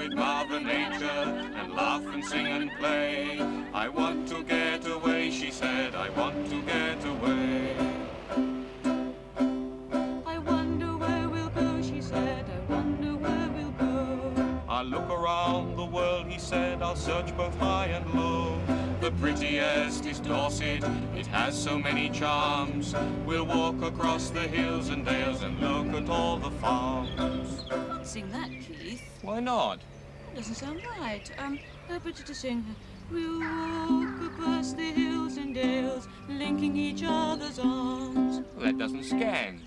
with Mother Nature and laugh and sing and play. I want to get away, she said, I want to get away. I wonder where we'll go, she said, I wonder where we'll go. I'll look around the world, he said, I'll search both high and low. The prettiest is Dorset, it has so many charms. We'll walk across the hills and dales and look at all the farms. Can't sing that, Keith. Why not? Doesn't sound right. I put you to sing. We'll walk across the hills and dales, linking each other's arms. Well, that doesn't scan.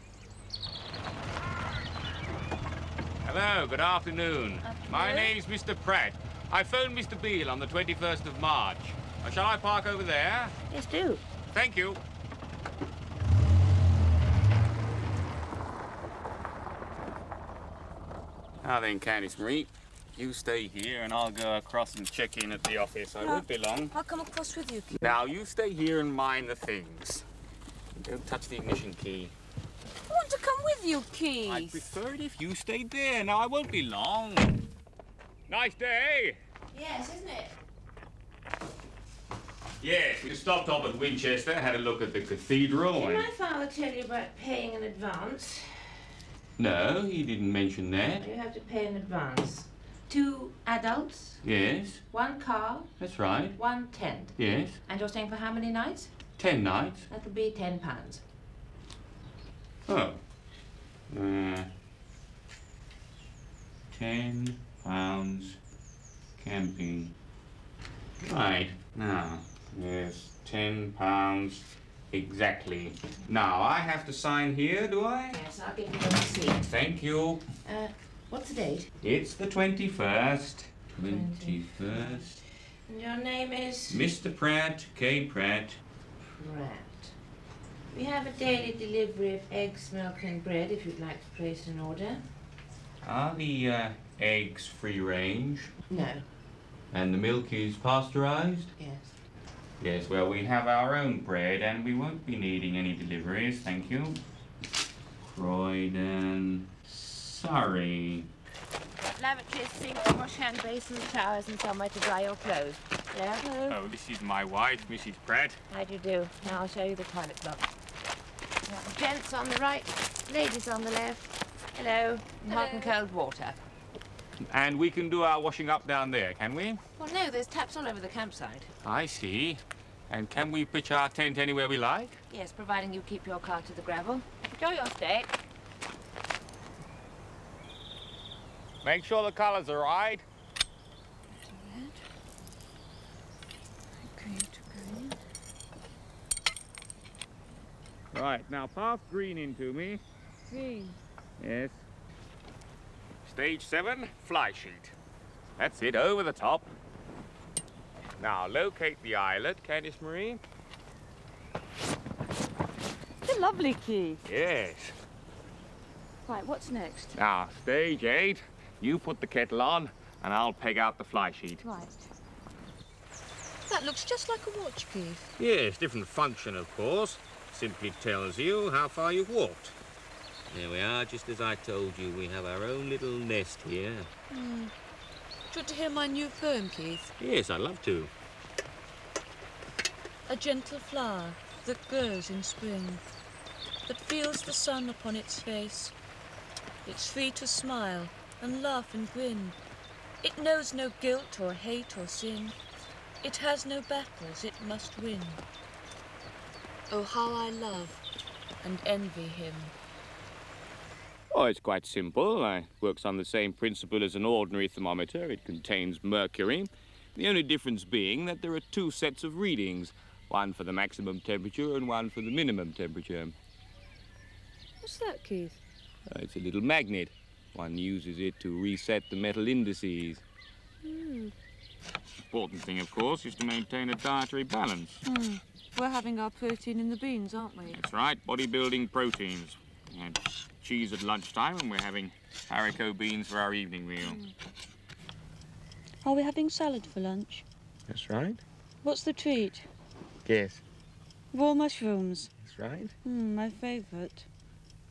Hello, good afternoon. My name's Mr. Pratt. I phoned Mr. Beale on the 21st of March. Shall I park over there? Yes, do. Thank you. Now then, Candice Marie, you stay here and I'll go across and check in at the office. I won't be long. I'll come across with you, Keith. Now, you stay here and mind the things. Don't touch the ignition key. I want to come with you, Keith. I'd prefer it if you stayed there. Now, I won't be long. Nice day. Yes, isn't it? Yes, we stopped off at Winchester, had a look at the cathedral. Did my father tell you about paying in advance? No, he didn't mention that. You have to pay in advance. 2 adults, Yes, 1 car, that's right. 1 tent. Yes, And you're staying for how many nights? 10 nights. That'll be £10. Oh. £10 camping. Right, now, yes, £10 exactly. Now, I have to sign here, do I? Yes, I'll give you the receipt. Thank you. What's the date? It's the 21st. 21st. And your name is? Mr. Pratt, K. Pratt. Pratt. We have a daily delivery of eggs, milk and bread if you'd like to place an order. Are the eggs free range? No. And the milk is pasteurized? Yes. Yes, well, we have our own bread and we won't be needing any deliveries, thank you. Croydon, Surrey. Lavatories, sinks, wash hand basins, showers and somewhere to dry your clothes. Hello? Oh, this is my wife, Mrs. Pratt. How do you do? Now I'll show you the toilet block. Gents on the right, ladies on the left. Hello. And hot and cold water. And we can do our washing up down there, can we? Well, no, there's taps all over the campsite. I see. And can we pitch our tent anywhere we like? Yes, providing you keep your car to the gravel. Enjoy your stay. Make sure the colours are right. Green to green. Right, now pass green into me. Green. Yes. Stage 7, fly sheet. That's it, over the top. Now locate the eyelet, Candice Marie. They're lovely, Keith. Yes. Right, what's next? Now, stage 8, you put the kettle on and I'll peg out the fly sheet. Right. That looks just like a watch, Keith. Yes, different function, of course. Simply tells you how far you've walked. There we are, just as I told you, we have our own little nest here. Do you want to hear my new poem, Keith? Yes, I'd love to. A gentle flower that grows in spring, that feels the sun upon its face. It's free to smile and laugh and grin. It knows no guilt or hate or sin. It has no battles it must win. Oh, how I love and envy him. Oh, it's quite simple. It works on the same principle as an ordinary thermometer. It contains mercury. The only difference being that there are 2 sets of readings, one for the maximum temperature and one for the minimum temperature. What's that, Keith? It's a little magnet. One uses it to reset the metal indices. Important thing, of course, is to maintain a dietary balance. We're having our protein in the beans, aren't we? That's right, bodybuilding proteins. We had cheese at lunchtime and we're having haricot beans for our evening meal. Are we having salad for lunch? That's right. What's the treat? Yes. Raw mushrooms. That's right. My favourite.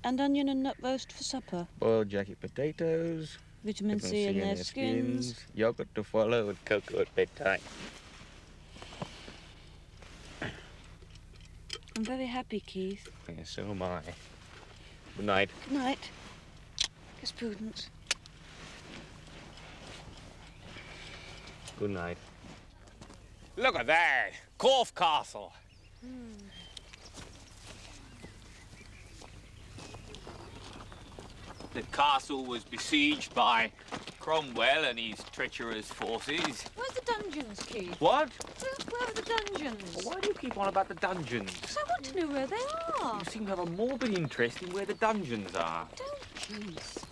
And onion and nut roast for supper. Boiled jacket potatoes, Vitamin C in their skins. Yogurt to follow and cocoa at bedtime. I'm very happy, Keith. Yeah, so am I. Good night. Good night. Kiss Prudence. Good night. Look at that! Corfe Castle! The castle was besieged by Cromwell and his treacherous forces. Where's the dungeons, Keith? What? Where are the dungeons? Why do you keep on about the dungeons? Because I want to know where they are. You seem to have a morbid interest in where the dungeons are. Don't, Keith.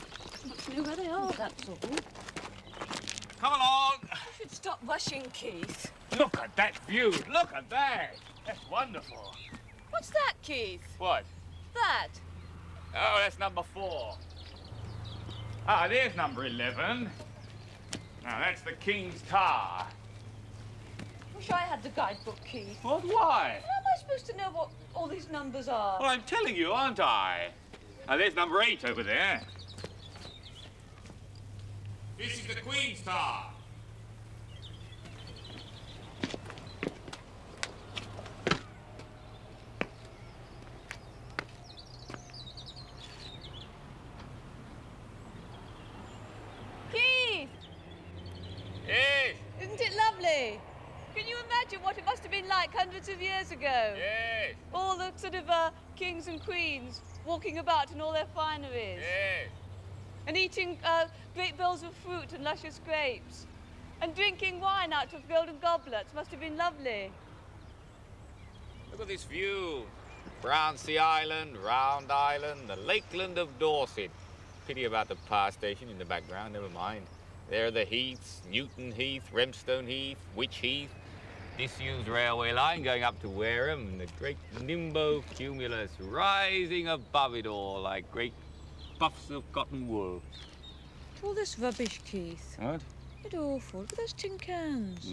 I want to know where they are, that's all. Come along! You should stop rushing, Keith. Look at that view! Look at that! That's wonderful. What's that, Keith? What? That. Oh, that's number 4. Ah, there's number 11. Now, that's the King's Tower. Wish I had the guidebook, Keith. What? Why? How am I supposed to know what all these numbers are? Well, I'm telling you, aren't I? Now, there's number 8 over there. This is the Queen's Tower. Keith! Yes, Isn't it lovely? Can you imagine what it must have been like hundreds of years ago? yes, All the sort of kings and queens walking about in all their fineries. yes. And eating great bowls of fruit and luscious grapes. And drinking wine out of golden goblets. Must have been lovely. Look at this view. Brownsea Island, Round Island, the Lakeland of Dorset. Pity about the power station in the background, never mind. There are the heaths, Newton Heath, Remstone Heath, Wych Heath, disused railway line going up to Wareham, and the great nimbocumulus rising above it all like great puffs of cotton wool. All this rubbish, Keith. What? It's awful. Look at those tin cans.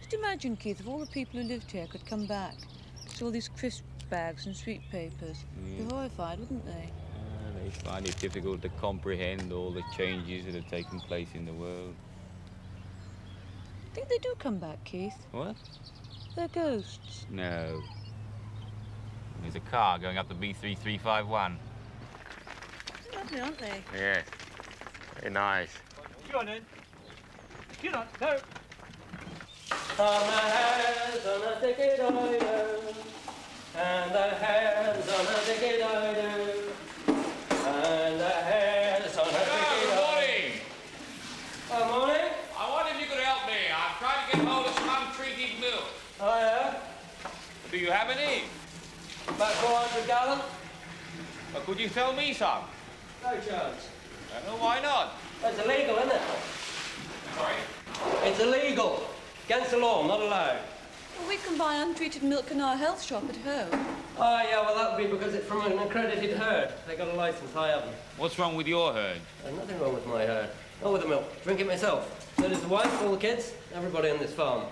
Just imagine, Keith, if all the people who lived here could come back. See all these crisp bags and sweet papers. Be horrified, wouldn't they? They find it difficult to comprehend all the changes that have taken place in the world. I think they do come back, Keith. What? They're ghosts. No. There's a car going up the B3351. Lovely, aren't they? Yes. Very nice. Go on then. Get on, go. On the hands on a ticket island, and the hands on a ticket island, and the hands on a ticket Good island. morning. Good morning. I wonder if you could help me. I'm trying to get hold of some untreated milk. Oh, yeah? Do you have any? About 400 gallon? Or could you sell me some? No chance. I don't know, why not? That's illegal, isn't it? Sorry? It's illegal. Against the law, not allowed. Well, we can buy untreated milk in our health shop at home. Oh, yeah, well, that would be because it's from an accredited herd. They got a license, I haven't. What's wrong with your herd? There's nothing wrong with my herd. Not with the milk. Drink it myself. So does the wife, all the kids, everybody on this farm.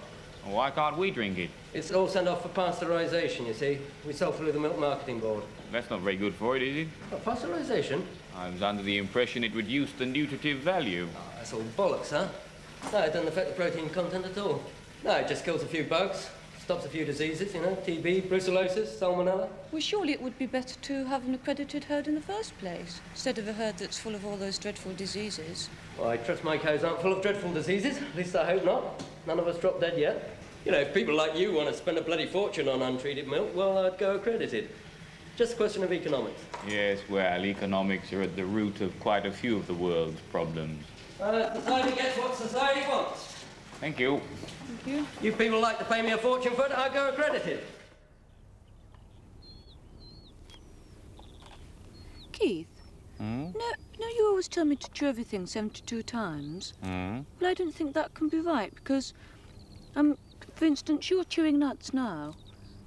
Well, why can't we drink it? It's all sent off for pasteurisation, you see. We sell through the Milk Marketing Board. That's not very good for it, is it? What, pasteurisation? I was under the impression it reduced the nutritive value. Oh, that's all bollocks, huh? No, it doesn't affect the protein content at all. No, it just kills a few bugs, stops a few diseases, you know, TB, brucellosis, salmonella. Well, surely it would be better to have an accredited herd in the first place, instead of a herd that's full of all those dreadful diseases. Well, I trust my cows aren't full of dreadful diseases. At least I hope not. None of us dropped dead yet. You know, if people like you want to spend a bloody fortune on untreated milk, well, I'd go accredited. Just a question of economics. Yes, well, economics are at the root of quite a few of the world's problems. Society gets what society wants. Thank you. Thank you. You people like to pay me a fortune for it, I'd go accredited. Keith? No, you always tell me to chew everything 72 times. Well, I don't think that can be right, because, for instance, you're chewing nuts now,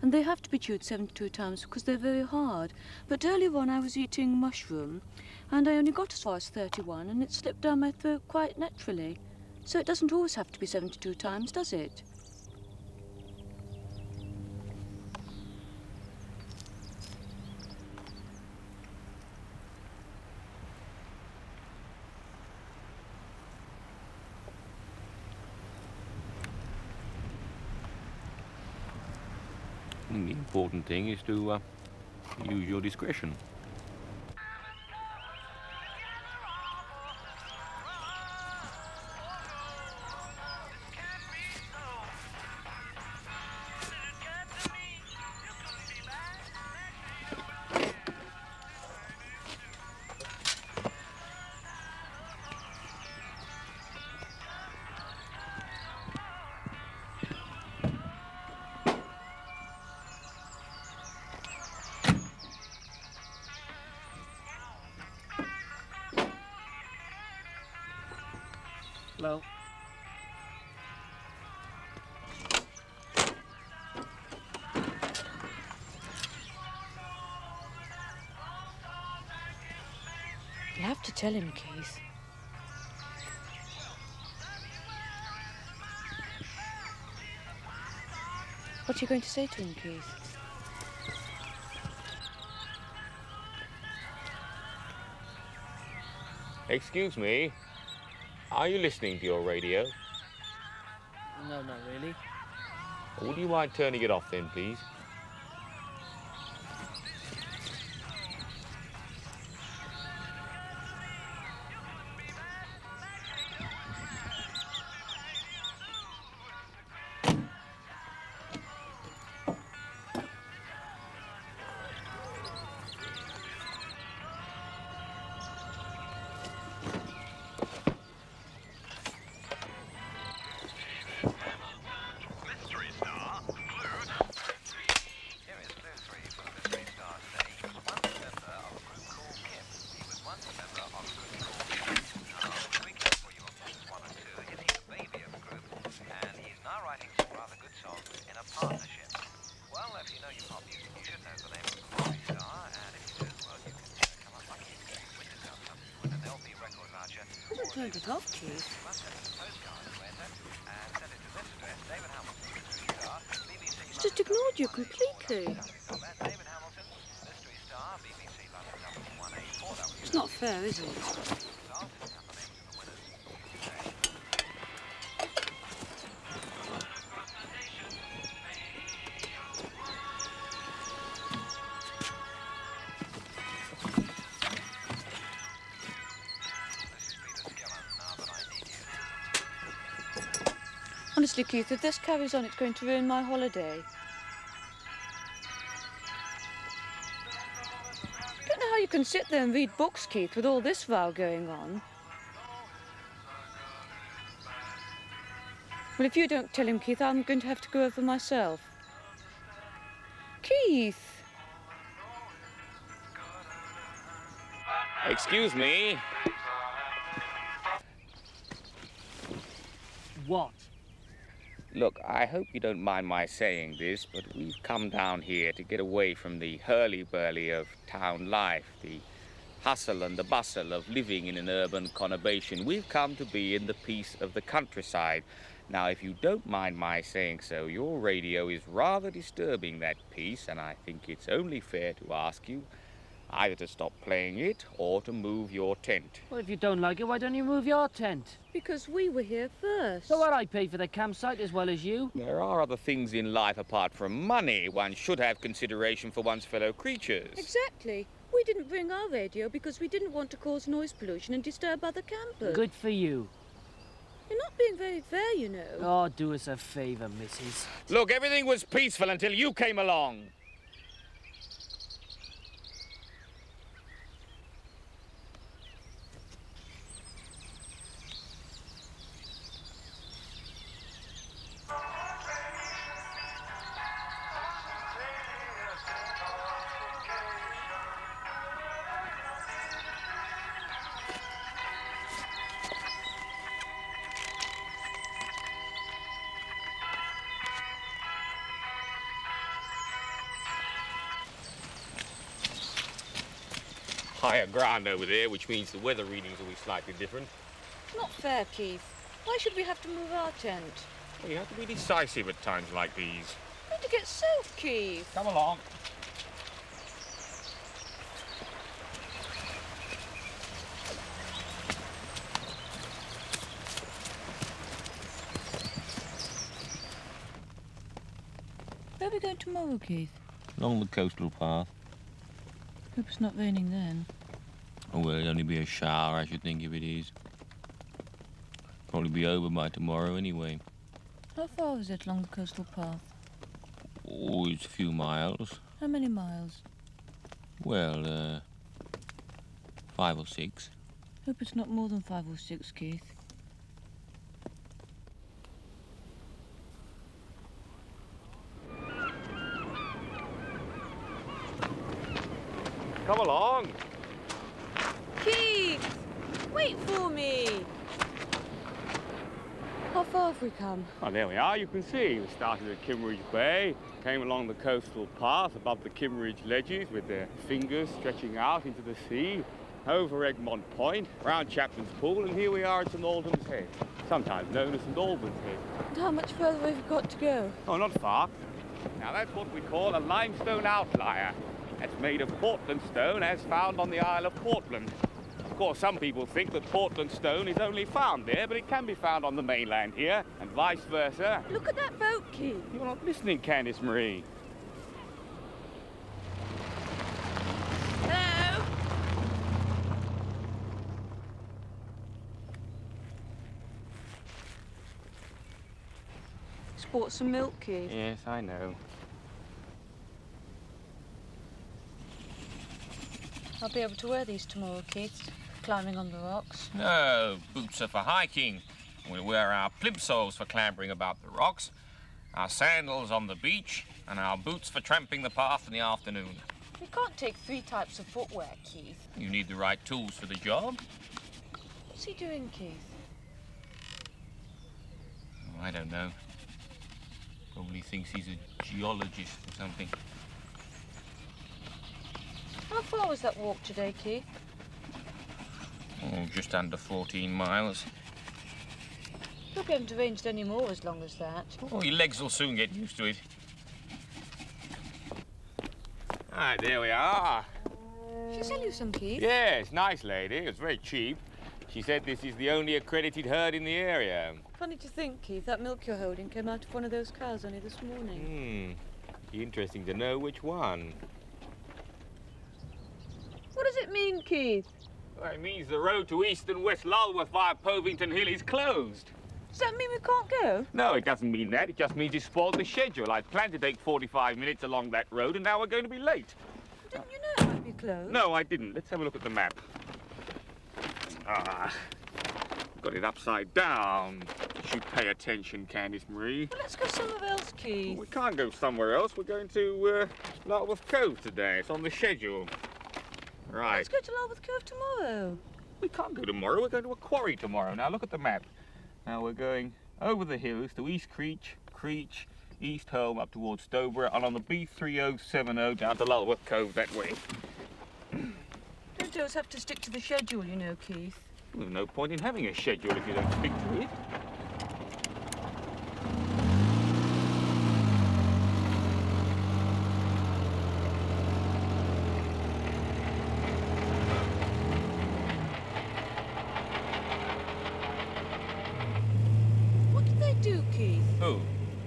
and they have to be chewed 72 times because they're very hard. But earlier on I was eating mushroom, and I only got as far as 31, and it slipped down my throat quite naturally. So it doesn't always have to be 72 times, does it? The important thing is to use your discretion. Hello. You have to tell him, Keith. What are you going to say to him, Keith? Excuse me. Are you listening to your radio? No, not really. Would you mind turning it off then, please? Turned it off, Keith. He's just ignored you completely. It's not fair, is it? Honestly, Keith, if this carries on, it's going to ruin my holiday. I don't know how you can sit there and read books, Keith, with all this row going on. Well, if you don't tell him, Keith, I'm going to have to go over myself. Keith! Excuse me. What? Look, I hope you don't mind my saying this, but we've come down here to get away from the hurly-burly of town life, the hustle and the bustle of living in an urban conurbation. We've come to be in the peace of the countryside. Now, if you don't mind my saying so, your radio is rather disturbing that peace, and I think it's only fair to ask you either to stop playing it or to move your tent. Well, if you don't like it, why don't you move your tent? Because we were here first. So what, I pay for the campsite as well as you? There are other things in life apart from money. One should have consideration for one's fellow creatures. Exactly. We didn't bring our radio because we didn't want to cause noise pollution and disturb other campers. Good for you. You're not being very fair, you know. Oh, do us a favour, missus. Look, everything was peaceful until you came along. Higher ground over there, which means the weather readings will be slightly different. Not fair, Keith. Why should we have to move our tent? Well, you have to be decisive at times like these. We're going to get soaked, Keith. Come along. Where are we going tomorrow, Keith? Along the coastal path. Hope it's not raining then. Oh, well, it'll only be a shower, I should think, if it is. Probably be over by tomorrow anyway. How far is it along the coastal path? Oh, it's a few miles. How many miles? Well, 5 or 6. Hope it's not more than 5 or 6, Keith. Come along. Keith! Wait for me! How far have we come? Oh, there we are, you can see. We started at Kimmeridge Bay, came along the coastal path above the Kimmeridge ledges with their fingers stretching out into the sea, over Egmont Point, round Chapman's Pool, and here we are at St Albans Head, sometimes known as St Albans Head. And how much further have we got to go? Oh, not far. Now, that's what we call a limestone outlier. That's made of Portland stone as found on the Isle of Portland. Of course, some people think that Portland stone is only found there, but it can be found on the mainland here, and vice versa. Look at that boat, Keith. You're not listening, Candice Marie. Hello? It's bought some milk, Keith. Yes, I know. I'll be able to wear these tomorrow, Keith, climbing on the rocks. No, boots are for hiking. We'll wear our plimsolls for clambering about the rocks, our sandals on the beach, and our boots for tramping the path in the afternoon. You can't take 3 types of footwear, Keith. You need the right tools for the job. What's he doing, Keith? Oh, I don't know. Probably thinks he's a geologist or something. How far was that walk today, Keith? Oh, just under 14 miles. Hope you haven't arranged any more as long as that. Oh, your legs will soon get used to it. Ah, there we are. She sell you some, Keith? Yes, nice lady. It was very cheap. She said this is the only accredited herd in the area. Funny to think, Keith, that milk you're holding came out of one of those cows only this morning. Interesting to know which one. What does it mean, Keith? Well, it means the road to East and West Lulworth via Povington Hill is closed. Does that mean we can't go? No, it doesn't mean that. It just means it's spoiled the schedule. I'd planned to take 45 minutes along that road, and now we're going to be late. Didn't you know it might be closed? No, I didn't. Let's have a look at the map. Ah, got it upside down. You should pay attention, Candice Marie. Well, let's go somewhere else, Keith. We can't go somewhere else. We're going to Lulworth Cove today. It's on the schedule. Right. Let's go to Lulworth Cove tomorrow. We can't go tomorrow. We're going to a quarry tomorrow. Now, look at the map. Now, we're going over the hills to East Creech, East Holme, up towards Stowborough, and on the B3070 down to Lulworth Cove that way. Don't always have to stick to the schedule, you know, Keith. There's no point in having a schedule if you don't stick to it. What did they do, Keith? Who?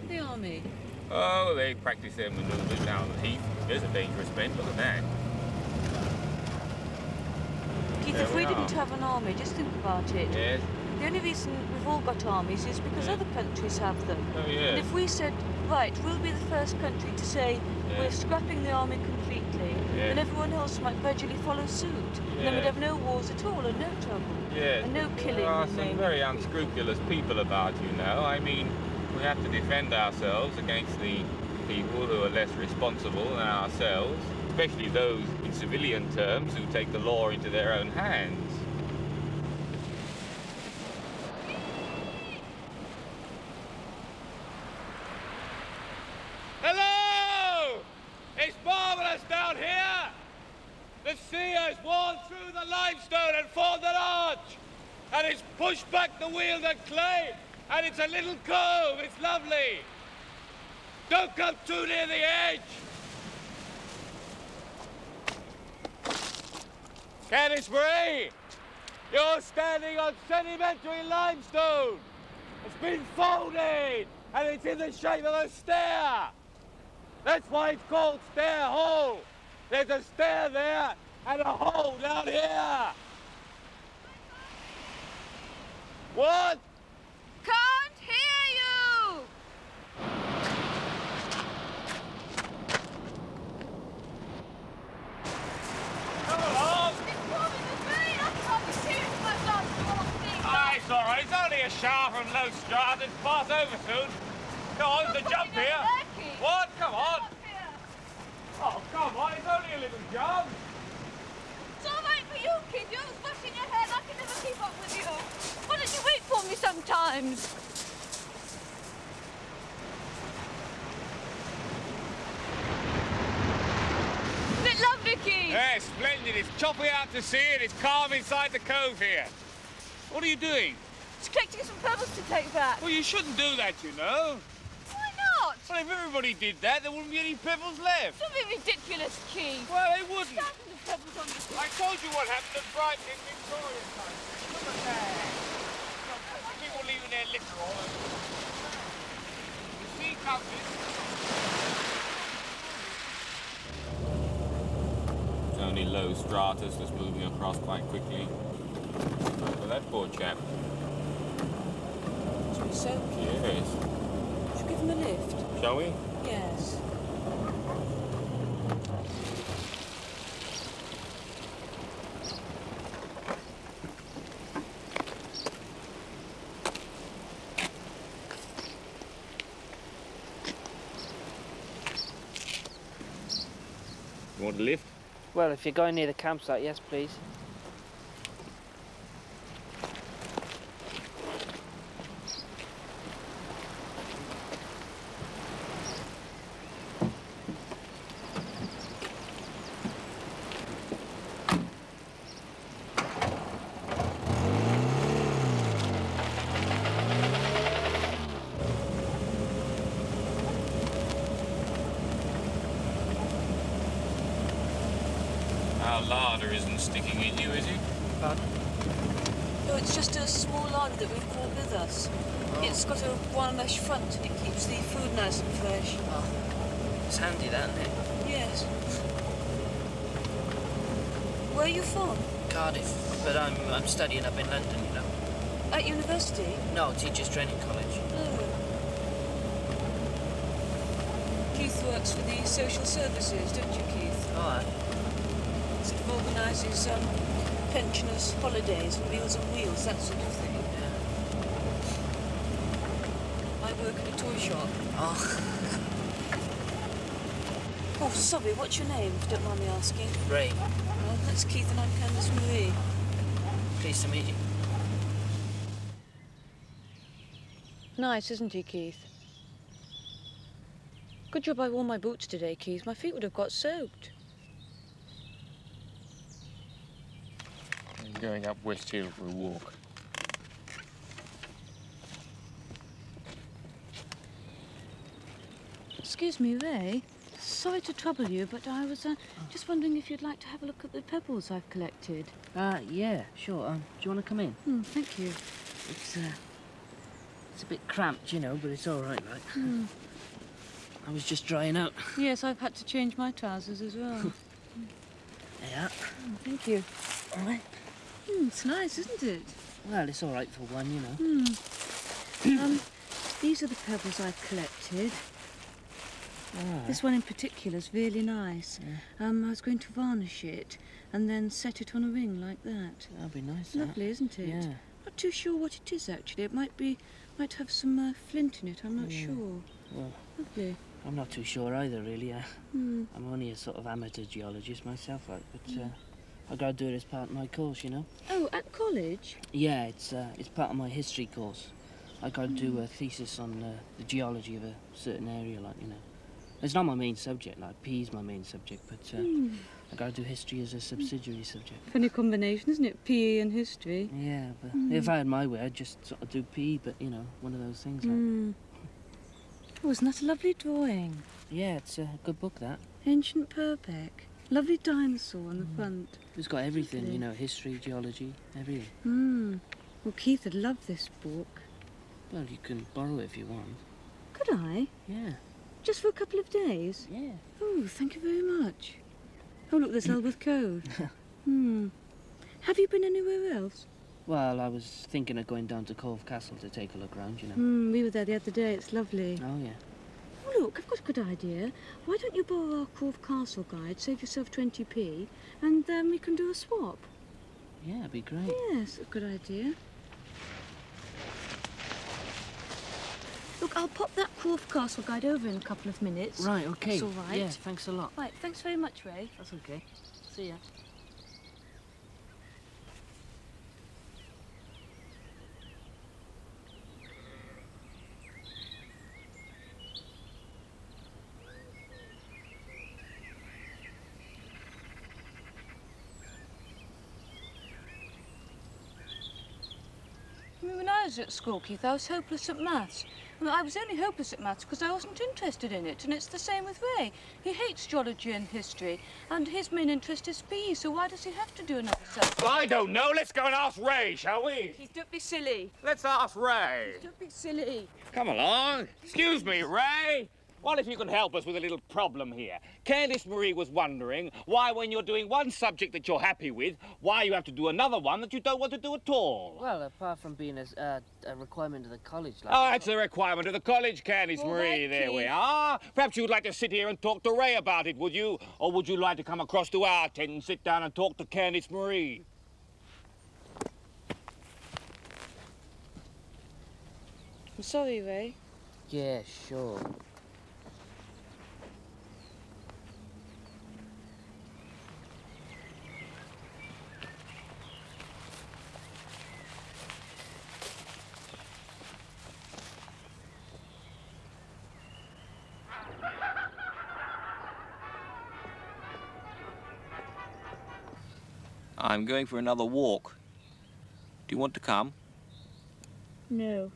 The army. Oh, they practice their manoeuvres down the heath. There's a dangerous bend, look at that. Keith, There if we we didn't are. have an army, just think about it. Yes. The only reason we've all got armies is because Yeah. other countries have them. Oh, And yes. if we said, right, we'll be the first country to say Yeah. we're scrapping the army completely, Yeah. then everyone else might gradually follow suit. And then we'd Yeah. have no wars at all and no trouble. Yes. And no killing. There are and some maiming. very unscrupulous people about, you know. I mean, we have to defend ourselves against the people who are less responsible than ourselves, especially those in civilian terms who take the law into their own hands. Hello! It's marvelous down here! The sea has worn through the limestone and formed an arch, and it's pushed back the wealden clay, and it's a little cove. It's lovely. Don't come too near the edge. Candice Marie, you're standing on sedimentary limestone. It's been folded, and it's in the shape of a stair. That's why it's called Stair Hole. There's a stair there and a hole down here. What? Can't hear you! Come along. It's forming the rain. I can't be serious about last thing. Ah, it's all right. It's only a shower from low strata. It's pass over soon. Come on, there's a jump here. What? Come on. Oh, come on. It's only a little jump. It's all right for you, kid. You're washing your hair. I can never keep up with you. Why don't you wait for me sometimes? Isn't it lovely, Keith? Yeah, splendid. It's choppy out to sea and it's calm inside the cove here. What are you doing? Just collecting some pebbles to take back. Well, you shouldn't do that, you know. Why not? Well, if everybody did that, there wouldn't be any pebbles left. Don't be ridiculous, Keith. Well, they wouldn't. Thousands of pebbles on the sea. I told you what happened at Brighton in Victoria time. Look at that. People leaving their litter all over. The sea comes in. It's only low stratus that's moving across quite quickly. Look at that poor chap. So, Yes. should we give him a lift? Shall we? Yes. You want a lift? Well, if you're going near the campsite, yes, please. Our larder isn't sticking in you, is it? Pardon? No, it's just a small larder that we've brought with us. It's got a wire mesh front and it keeps the food nice and fresh. Oh, it's handy, that, isn't it? Yes. Where are you from? Cardiff, but I'm studying up in London, you know. At university? No, Teachers Training College. Oh. Keith works for the social services, don't you, Keith? Oh, aye. Sort of organises pensioners' holidays and Meals on Wheels, that sort of thing. Yeah. I work in a toy shop. Oh, Oh, sorry, what's your name, if you don't mind me asking? Ray, Well, that's Keith and I'm Candice Marie. pleased to meet you. Nice, isn't he, Keith? Good job I wore my boots today, Keith. My feet would have got soaked. I'm going up West Hill for a walk. Excuse me, Ray. Sorry to trouble you, but I was just wondering if you'd like to have a look at the pebbles I've collected. Yeah, sure. Do you want to come in? Thank you. It's a bit cramped, you know, but it's all right, like. I was just drying out. Yes, I've had to change my trousers as well. Yeah. Thank you. All right. It's nice, isn't it? Well, it's all right for one, you know. These are the pebbles I've collected. Ah. This one in particular is really nice. Yeah. I was going to varnish it and then set it on a ring like that. That'll be nice, that. Lovely, isn't it? Yeah. Not too sure what it is actually. It might have some flint in it. I'm not Yeah. sure. Well, Lovely. I'm not too sure either, really. I'm only a sort of amateur geologist myself, like, but I got to do it as part of my course, you know. Oh, at college? Yeah, it's part of my history course. I got to do a thesis on the geology of a certain area, like, you know. It's not my main subject, like PE's my main subject, but I got to do history as a subsidiary subject. Funny combination, isn't it? PE and history. Yeah, but if I had my way, I'd just sort of do PE, but, you know, one of those things. Like. Oh, isn't that a lovely drawing? Yeah, it's a good book, that. Ancient Purbeck. Lovely dinosaur on the front. It's got everything, Lovely. you know, history, geology, everything. Well, Keith would love this book. Well, you can borrow it if you want. Could I? Yeah. Just for a couple of days? Yeah. Oh, thank you very much. Oh, look, there's Elworth Cove. Have you been anywhere else? Well, I was thinking of going down to Cove Castle to take a look round, you know. We were there the other day. It's lovely. Oh, yeah. Oh, look, I've got a good idea. Why don't you borrow our Cove Castle guide, save yourself 20p, and then we can do a swap? Yeah, it'd be great. Yes, a good idea. Look, I'll pop that Cove Castle guide over in a couple of minutes. Right, okay. That's all right. Yeah, thanks a lot. Right, thanks very much, Ray. That's okay. See ya. When I was at school, Keith, I was hopeless at maths. Well, I was only hopeless at maths because I wasn't interested in it, and it's the same with Ray. He hates geology and history, and his main interest is PE, so why does he have to do another subject? I don't know. Let's go and ask Ray, shall we? Keith, don't be silly. Let's ask Ray. Don't be silly. Come along. Excuse me, Ray. Well, if you can help us with a little problem here. Candice Marie was wondering why, when you're doing one subject that you're happy with, why you have to do another one that you don't want to do at all. Well, apart from being a requirement of the college, like... Oh, that's a requirement of the college, Candice All Marie. right, There we Keith. are. Perhaps you'd like to sit here and talk to Ray about it, would you? Or would you like to come across to our tent and sit down and talk to Candice Marie? I'm sorry, Ray. Yeah, sure. I'm going for another walk. Do you want to come? No.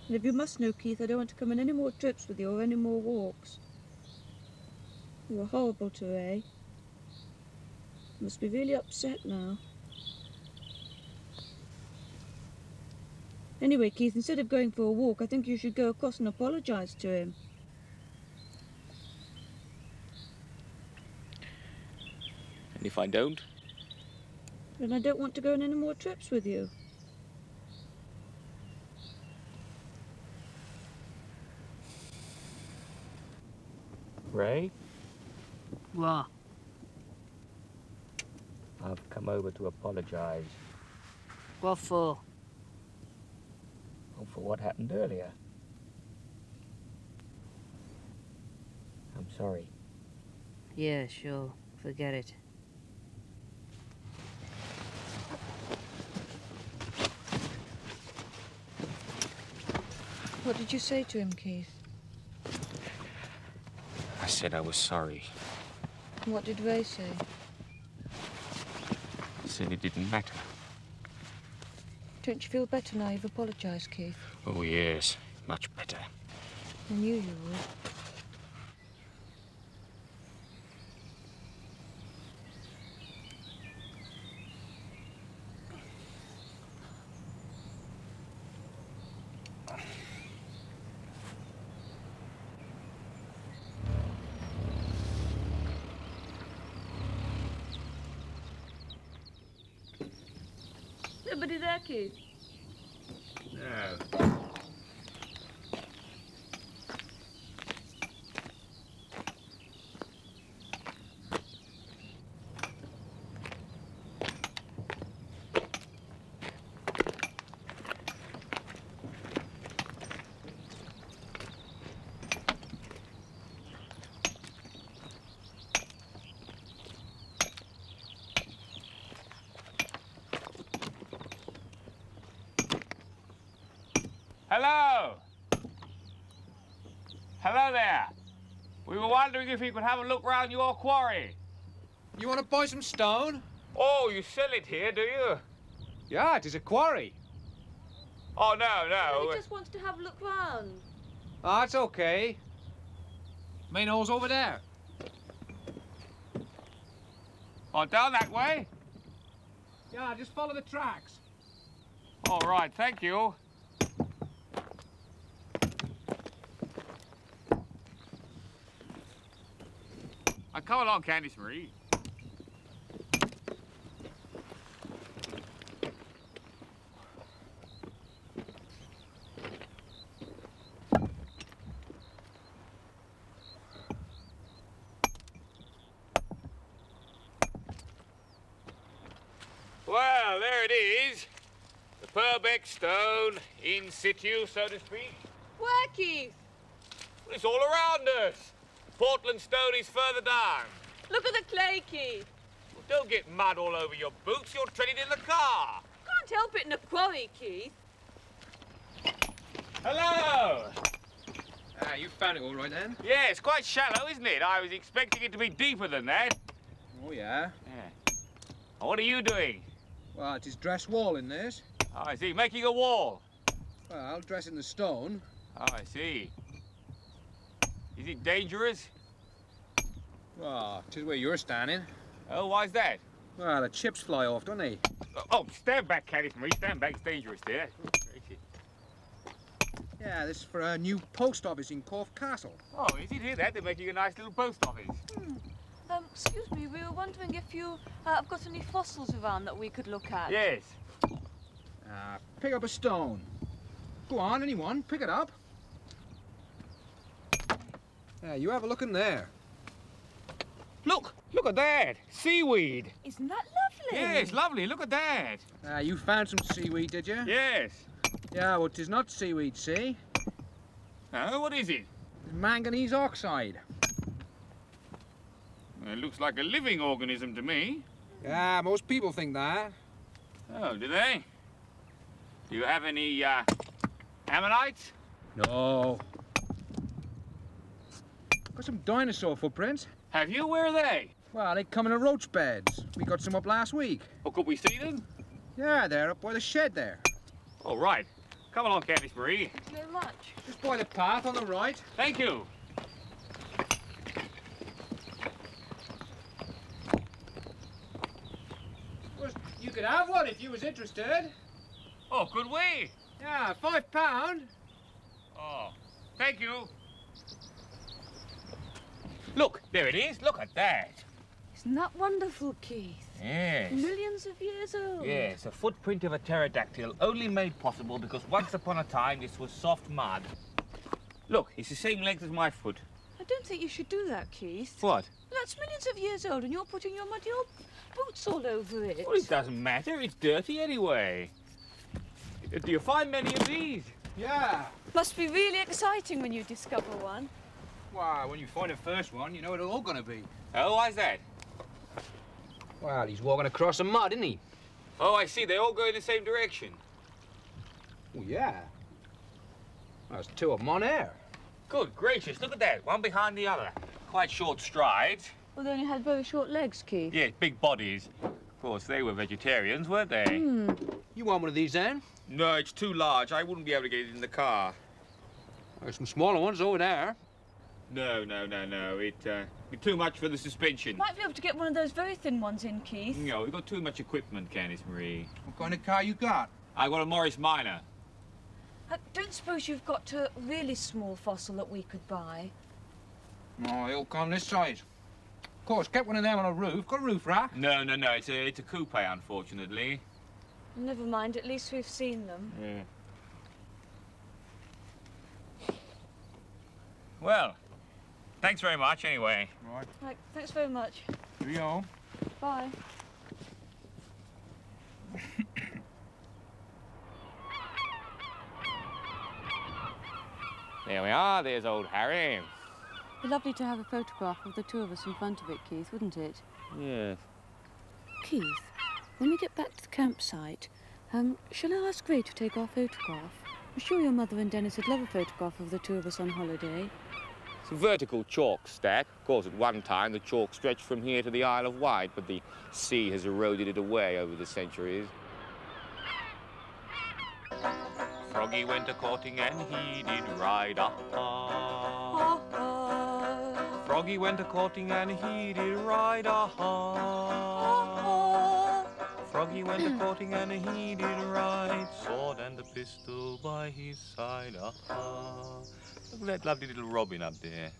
And if you must know, Keith, I don't want to come on any more trips with you or any more walks. You were horrible to Ray. You must be really upset now. Anyway, Keith, instead of going for a walk, I think you should go across and apologise to him. And if I don't? Then I don't want to go on any more trips with you. Ray? What? I've come over to apologise. What for? Oh, for what happened earlier. I'm sorry. Yeah, sure. Forget it. What did you say to him, Keith? I said I was sorry. What did Ray say? He said it didn't matter. Don't you feel better now you've apologised, Keith? Oh, yes. Much better. I knew you would. Nobody there, Keith? No. Hello! Hello there. We were wondering if you could have a look round your quarry. You want to buy some stone? Oh, you sell it here, do you? Yeah, it is a quarry. Oh, no. He just wants to have a look round. Ah, that's okay. Main hole's over there. Oh, down that way? Yeah, just follow the tracks. All right, thank you. Come along, Candice Marie. Well, there it is. The Purbeck stone, in situ, so to speak. Where, Keith? Well, it's all around us. Portland stone is further down. Look at the clay, Keith. Well, don't get mud all over your boots. You're treading in the car. Can't help it in a quarry, Keith. Hello. You found it all right then? Yeah, it's quite shallow, isn't it? I was expecting it to be deeper than that. Oh, yeah. Yeah. What are you doing? Well, it is dress wall in this. Oh, I see. Making a wall. Well, dressing the stone. Oh, I see. Is it dangerous? Well, 'tis where you're standing. Oh, why's that? Well, the chips fly off, don't they? Oh, stand back, Candice Marie. Stand back. It's dangerous there. Yeah, this is for a new post office in Corfe Castle. Oh, is it here that? They're making a nice little post office. Excuse me, we were wondering if you have got any fossils around that we could look at. Yes. Pick up a stone. Go on, anyone, pick it up. Yeah, you have a look in there. Look at that. Seaweed. Isn't that lovely? Yes, lovely. Look at that. You found some seaweed, did you? Yes. Yeah, well, 'tis not seaweed, see? Oh, what is it? It's manganese oxide. It looks like a living organism to me. Yeah, most people think that. Oh, do they? Do you have any, ammonites? No. Got some dinosaur footprints. Have you? Where are they? Well, they come in the roach beds. We got some up last week. Oh, could we see them? Yeah, they're up by the shed there. All right. Come along, Candice Marie. Thank you very much. Just by the path on the right. Thank you. Well, you could have one if you was interested. Oh, could we? Yeah, £5. Oh, thank you. Look, there it is. Look at that. Isn't that wonderful, Keith? Yes. Millions of years old. Yes, a footprint of a pterodactyl, only made possible because once upon a time this was soft mud. Look, it's the same length as my foot. I don't think you should do that, Keith. What? That's millions of years old and you're putting your muddy old boots all over it. Well, it doesn't matter. It's dirty anyway. Do you find many of these? Yeah. Must be really exciting when you discover one. Well, when you find the first one, you know what it's all gonna be. Oh, why's that? Well, he's walking across the mud, isn't he? Oh, I see. They all go in the same direction. Oh, yeah. There's two of them on air. Good gracious, look at that. One behind the other. Quite short strides. Well, they only had very short legs, Keith. Yes, big bodies. Of course, they were vegetarians, weren't they? You want one of these, then? No, it's too large. I wouldn't be able to get it in the car. There's some smaller ones over there. No. It'd be too much for the suspension. Might be able to get one of those very thin ones in, Keith. No, we've got too much equipment, Candice Marie. What kind of car you got? I got a Morris Minor. I don't suppose you've got a really small fossil that we could buy. Oh, it'll come this size. Of course, get one of them on a roof. Got a roof rack? No. It's a coupe, unfortunately. Never mind, at least we've seen them. Yeah. Well, thanks very much, anyway. Right. Thanks very much. Cheerio. Bye. There we are. There's old Harry. It'd be lovely to have a photograph of the two of us in front of it, Keith, wouldn't it? Yes. Keith, when we get back to the campsite, shall I ask Ray to take our photograph? I'm sure your mother and Dennis would love a photograph of the two of us on holiday. It's a vertical chalk stack. Of course, at one time, the chalk stretched from here to the Isle of Wight, but the sea has eroded it away over the centuries. Froggy went a-courting and he did ride a-ha. Froggy went a-courting and he did ride a-ha. Froggy went a-courting and he did ride, sword and a pistol by his side, a-ha. Look at that lovely little robin up there.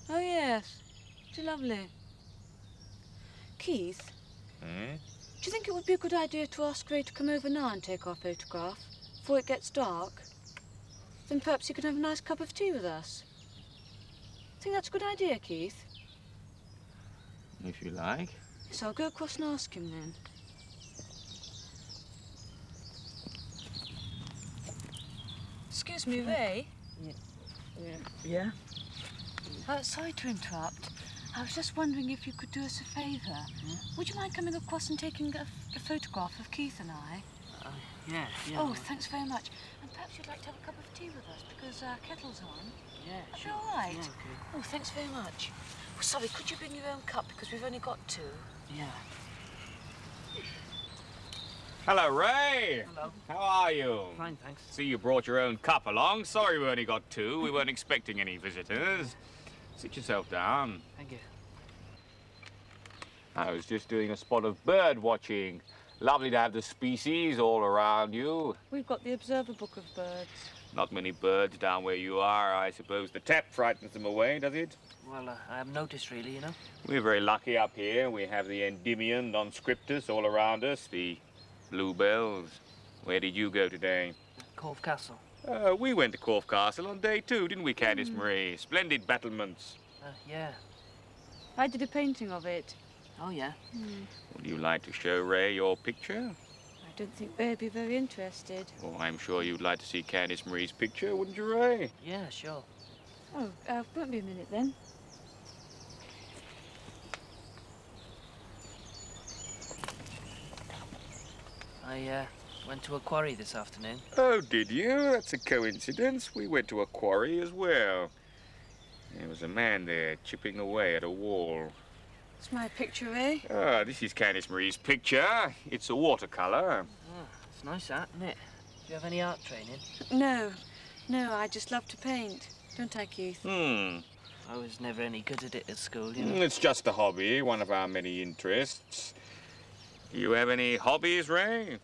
Oh, yes. It's lovely. Keith, Hmm? do you think it would be a good idea to ask Ray to come over now and take our photograph before it gets dark? Then perhaps he could have a nice cup of tea with us. Think that's a good idea, Keith? If you like. Yes, I'll go across and ask him then. Excuse me, Ray. Yeah? Sorry to interrupt. I was just wondering if you could do us a favour. Would you mind coming across and taking a photograph of Keith and I? Yeah. Oh, thanks very much. And perhaps you'd like to have a cup of tea with us because our kettle's on. Yeah, That'd be sure. all right. Yeah, okay. Oh, thanks very much. Oh, sorry, could you bring your own cup because we've only got two? Yeah. Hello, Ray. Hello. How are you? Fine, thanks. See, you brought your own cup along. Sorry we only got two. We weren't expecting any visitors. Sit yourself down. Thank you. I was just doing a spot of bird watching. Lovely to have the species all around you. We've got the Observer Book of Birds. Not many birds down where you are. I suppose the tap frightens them away, does it? Well, I haven't noticed really, you know. We're very lucky up here. We have the Endymion, non-scriptus all around us, the bluebells. Where did you go today? Cove Castle. We went to Corfe Castle on day 2, didn't we, Candice Marie? Splendid battlements. Yeah. I did a painting of it. Oh, yeah. Would you like to show Ray your picture? I don't think Ray'd be very interested. Oh, I'm sure you'd like to see Candice Marie's picture, wouldn't you, Ray? Yeah, sure. Oh, won't be a minute then. I went to a quarry this afternoon. Oh, did you? That's a coincidence. We went to a quarry as well. There was a man there chipping away at a wall. It's my picture, Ray. Ah, this is Candice Marie's picture. It's a watercolour. Oh, it's nice, that, isn't it? Do you have any art training? No, I just love to paint. Don't I, Keith? I was never any good at it at school, you know. It's just a hobby, one of our many interests. You have any hobbies, Ray?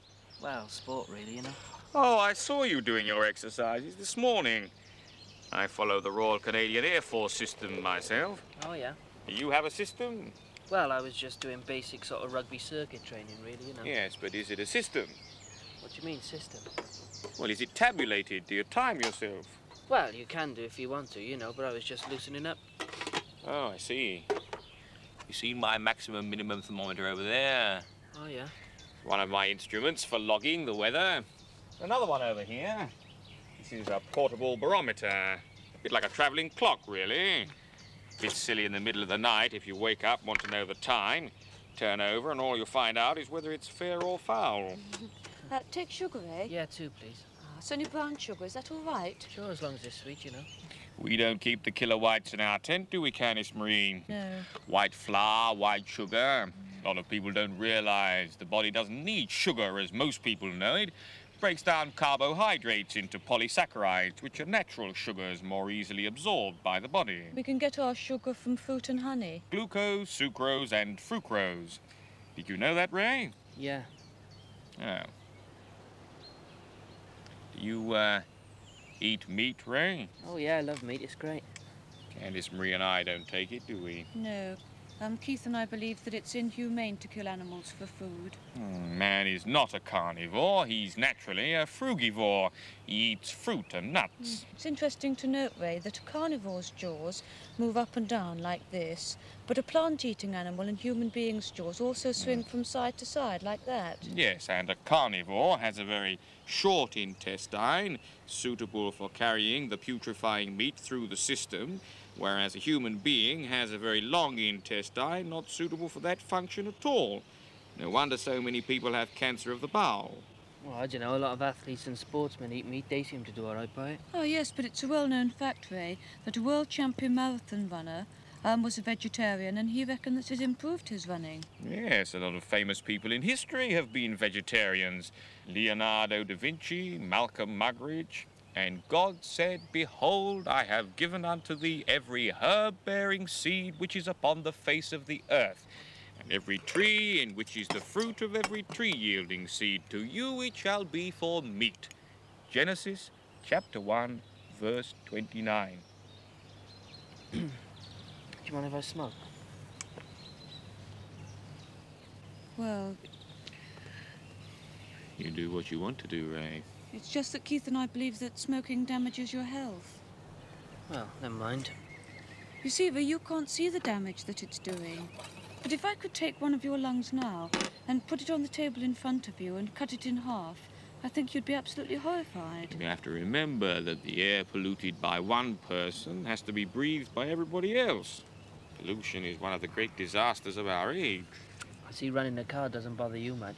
Well, sport, really, you know. Oh, I saw you doing your exercises this morning. I follow the Royal Canadian Air Force system myself. Oh, yeah. You have a system? Well, I was just doing basic sort of rugby circuit training, really, you know. Yes, but is it a system? What do you mean, system? Well, is it tabulated? Do you time yourself? Well, you can do if you want to, you know, but I was just loosening up. Oh, I see. You see my maximum minimum thermometer over there? Oh, yeah. One of my instruments for logging the weather. Another one over here. This is a portable barometer. A bit like a travelling clock, really. A bit silly in the middle of the night if you wake up, want to know the time. Turn over and all you'll find out is whether it's fair or foul. Take sugar, Ray. Yeah, 2, please. It's only brown sugar. Is that all right? Sure, as long as it's sweet, you know. We don't keep the killer whites in our tent, do we, Candice Marine? No. White flour, white sugar. A lot of people don't realise the body doesn't need sugar as most people know it. It breaks down carbohydrates into polysaccharides, which are natural sugars more easily absorbed by the body. We can get our sugar from fruit and honey. Glucose, sucrose and frucrose. Did you know that, Ray? Yeah. Oh. Do you, eat meat, Ray? Oh, yeah, I love meat. It's great. Candice Marie and I don't take it, do we? No. Keith and I believe that it's inhumane to kill animals for food. Man is not a carnivore. He's naturally a frugivore. He eats fruit and nuts. It's interesting to note, Ray, that a carnivore's jaws move up and down like this, but a plant-eating animal and human beings' jaws also swing from side to side like that. Yes, and a carnivore has a very short intestine, suitable for carrying the putrefying meat through the system, whereas a human being has a very long intestine, not suitable for that function at all. No wonder so many people have cancer of the bowel. Well, I don't know, a lot of athletes and sportsmen eat meat. They seem to do all right by it. Oh, yes, but it's a well-known fact, Ray, that a world champion marathon runner was a vegetarian, and he reckoned that it improved his running. Yes, a lot of famous people in history have been vegetarians. Leonardo da Vinci, Malcolm Muggeridge. And God said, Behold, I have given unto thee every herb-bearing seed which is upon the face of the earth, and every tree in which is the fruit of every tree-yielding seed. To you it shall be for meat. Genesis chapter 1, verse 29. Do you mind if I smoke? Well, You do what you want to do, Ray. it's just that Keith and I believe that smoking damages your health. Well, never mind. You see, Eva, you can't see the damage that it's doing. But if I could take one of your lungs now and put it on the table in front of you and cut it in half, I think you'd be absolutely horrified. You have to remember that the air polluted by one person has to be breathed by everybody else. Pollution is one of the great disasters of our age. I see running a car doesn't bother you much.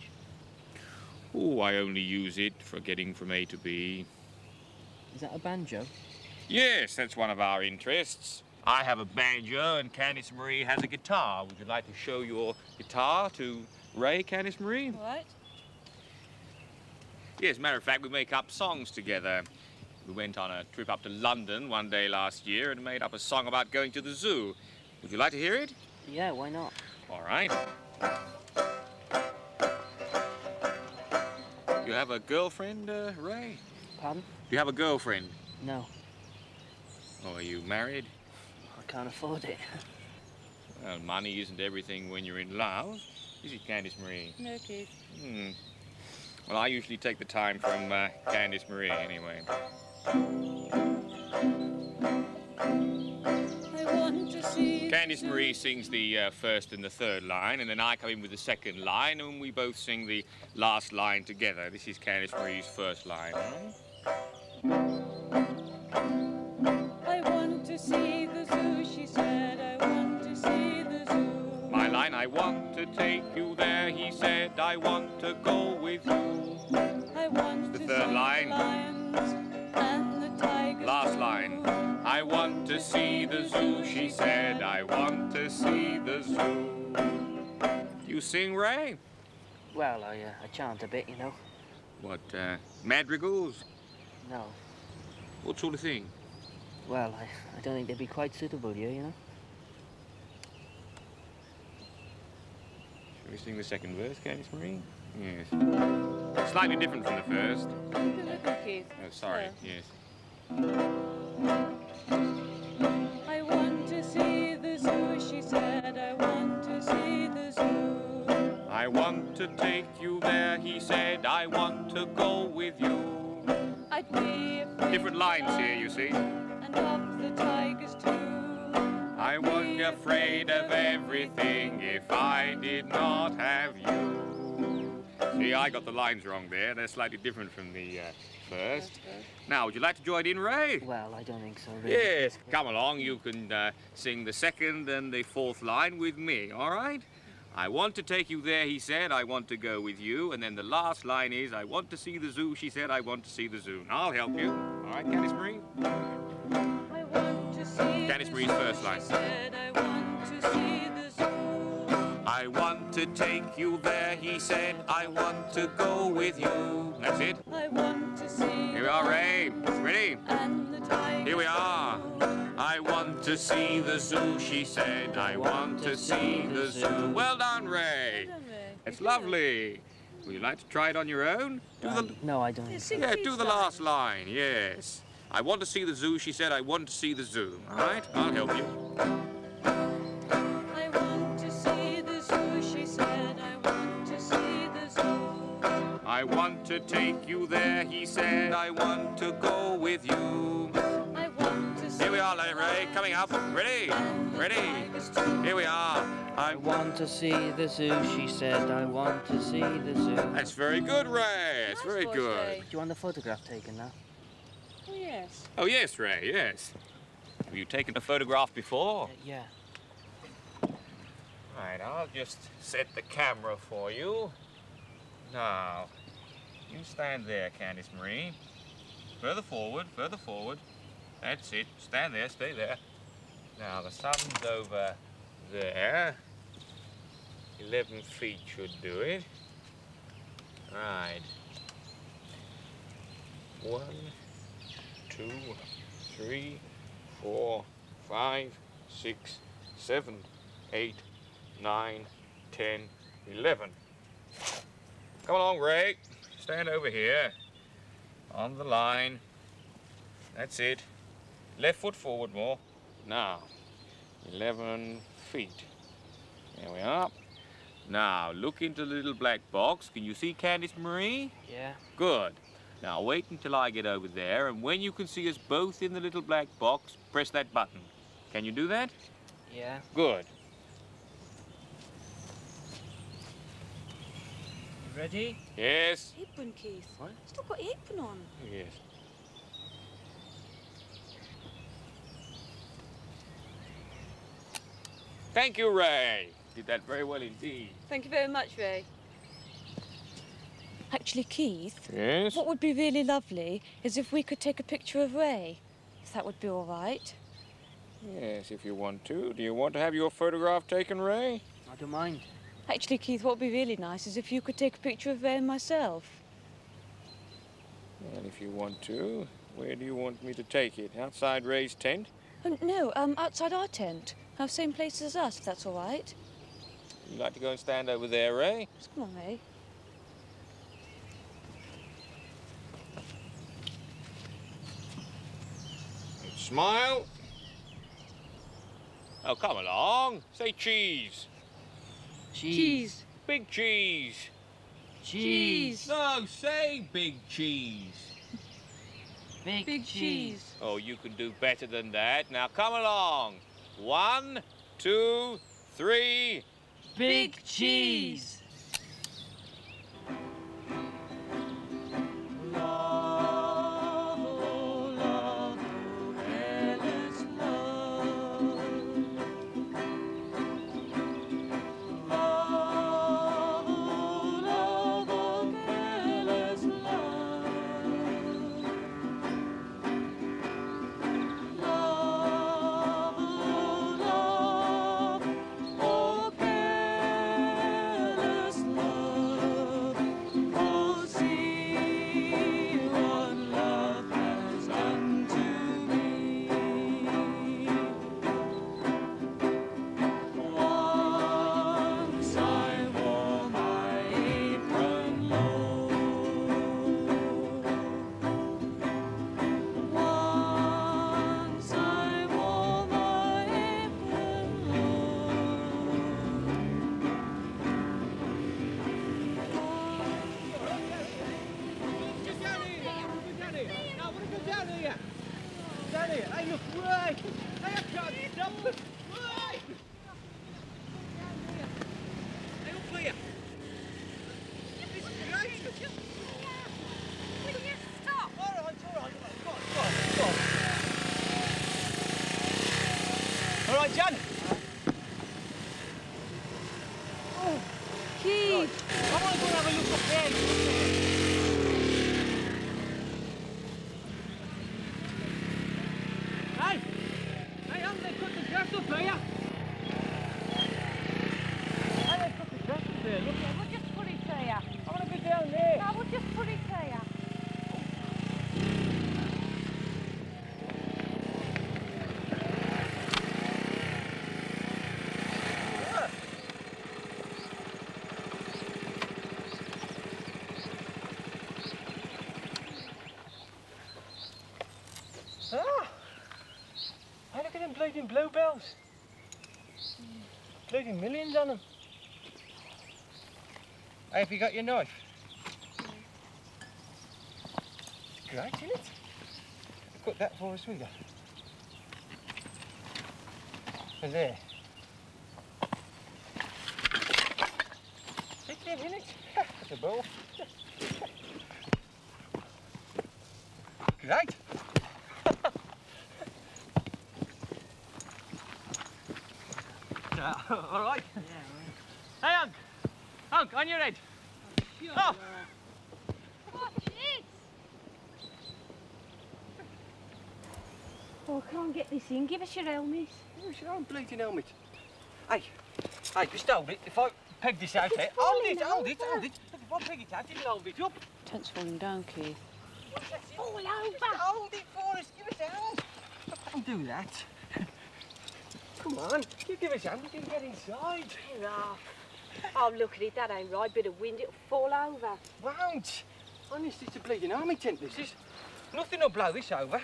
Oh, I only use it for getting from A to B. Is that a banjo? Yes, that's one of our interests. I have a banjo and Candice Marie has a guitar. Would you like to show your guitar to Ray, Candice Marie? All right. Yes, matter of fact, we make up songs together. We went on a trip up to London one day last year and made up a song about going to the zoo. Would you like to hear it? Yeah, why not? All right. You have a girlfriend, Ray? Pardon? Do you have a girlfriend? No, Or are you married? I can't afford it. Well, money isn't everything when you're in love, is it, Candice Marie? No, Keith. Well, I usually take the time from Candice Marie, anyway. I want to see... Candice Marie sings the first and the third line, and then I come in with the second line, and we both sing the last line together. This is Candice Marie's first line. I want to see the zoo, she said. I want to see the zoo. My line, I want to take you there, he said. I want to go with you. I want The to third see line. the lions and the tigers. Last line. I want to see the zoo, she said. I want to see the zoo. You sing, Ray? Well, I chant a bit, you know. What, madrigals? No. What sort of thing? Well, I don't think they'd be quite suitable here, you know. Shall we sing the second verse, Candice Marie? Yes. Slightly different from the first. Look at Keith. Oh, sorry, Yeah. yes. I want to see the zoo, she said. I want to see the zoo. I want to take you there, he said. I want to go with you. I'd be afraid Different lines here, you see. and of the tigers too. I would be afraid of everything if I did not have you. See, I got the lines wrong there. They're slightly different from the first. Now, would you like to join in, Ray? Well, I don't think so, really. Yes, come along. You can sing the second and the fourth line with me, all right? I want to take you there, he said. I want to go with you. And then the last line is, I want to see the zoo, she said. I want to see the zoo. Now, I'll help you. All right, Candice Marie? I want to see Candice the Marie's zoo, first line. she said. I want to see the zoo. I want to take you there, he said. I want to go with you. That's it. I want to see Here we are, Ray. Ready? and the tigers Here we are. too. I want to see the zoo, she said. I want to see the zoo. Well done, Ray. Well done, Ray. It's You did it. lovely. Would you like to try it on your own? No, I don't think so. Sing Yeah, Keith's do the line. last line, yes. I want to see the zoo, she said. I want to see the zoo. All right? I'll help you. I want to see the zoo, she said. I want to see the zoo. I want to take you there, he said. I want to go with you. I want to see Here we are, Ray. Coming up. Ready? Ready? Here we are. I want to see the zoo, she said. I want to see the zoo. That's very good, Ray. That's Nice very voice, good. Ray. Do you want the photograph taken now? Oh, yes. Oh, yes, Ray, yes. Have you taken a photograph before? Yeah. Right, I'll just set the camera for you. Now, you stand there, Candice Marie. Further forward, further forward. That's it. Stand there, stay there. Now, the sun's over there. 11 feet should do it. Right. 1, 2, 3, 4, 5, 6, 7, 8, 9, 10, 11. Come along, Ray. Stand over here. On the line. That's it. Left foot forward more. Now, 11 feet. There we are. Now, look into the little black box. Can you see Candice Marie? Yeah. Good. Now, wait until I get over there, and when you can see us both in the little black box, press that button. Can you do that? Yeah. Good. You ready? Yes. Apron, Keith. What? Still got the apron on. Yes. Thank you, Ray. Did that very well indeed. Thank you very much, Ray. Actually, Keith, Yes? what would be really lovely is if we could take a picture of Ray. If that would be all right. Yes, if you want to. Do you want to have your photograph taken, Ray? I don't mind. Actually, Keith, what would be really nice is if you could take a picture of Ray and myself. Well, if you want to. Where do you want me to take it? Outside Ray's tent? No, outside our tent. Same place as us, if that's all right. You'd like to go and stand over there, Ray? Just come on, Ray. Smile. Oh, come along. Say cheese. Cheese. Big cheese. Cheese. No, say big cheese. Big cheese. Oh, you can do better than that. Now, come along. 1, 2, 3. Big cheese. All right, Jan. Oh, Keith. I want to go and have a look up there. Hey! Hey, haven't they cut the grass up here? Hey, they cut the grass up there, look. Yeah, we'll just put it here. I want to go down there. No, we'll just put it here. Ah! Hey, look at them bleeding bluebells. Bleeding millions on them. Hey, have you got your knife? It's great, isn't it? Cut that for us, will you? And there. Stick them in it. That's a ball. Great. All right. Yeah, hey, Unc, on your head. Oh. Watch it! Oh, I can't get this in. Give us your helmet. Where's your own bleeding helmet? Hey, just hold it. If I peg this out here, hold it. Look, if I peg it out, it'll hold it up. Tent's falling down, Keith. All over. Hold it for us. Give us a hand. Don't do that. Come on, you give us a hand. We can get inside. Oh, look at it. That ain't right. Bit of wind, it'll fall over. Won't. Honest, it's a bleeding army tent, this is. Nothing will blow this over.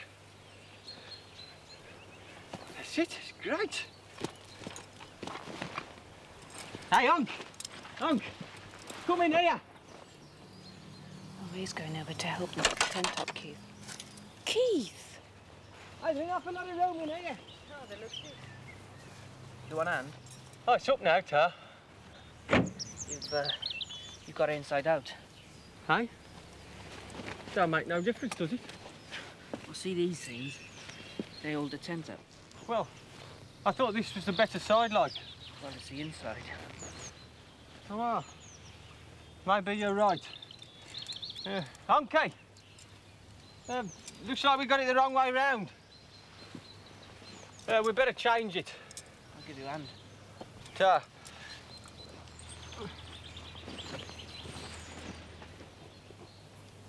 That's it. It's great. Hey, Unc. Unc, come in here. Oh, he's going over to help me put the tent up, Keith. Keith! I think I've a lot of room in here. Oh, they look good. You want a hand? Oh, it's up now, Tar. You've got it inside out. Hey? Don't make no difference, does it? Well, see these things? They hold the tent up. Well, I thought this was the better side, like. Well, it's the inside. Oh, well. Maybe you're right. Okay. Looks like we got it the wrong way round. We better change it. I'll give you a hand. Ta.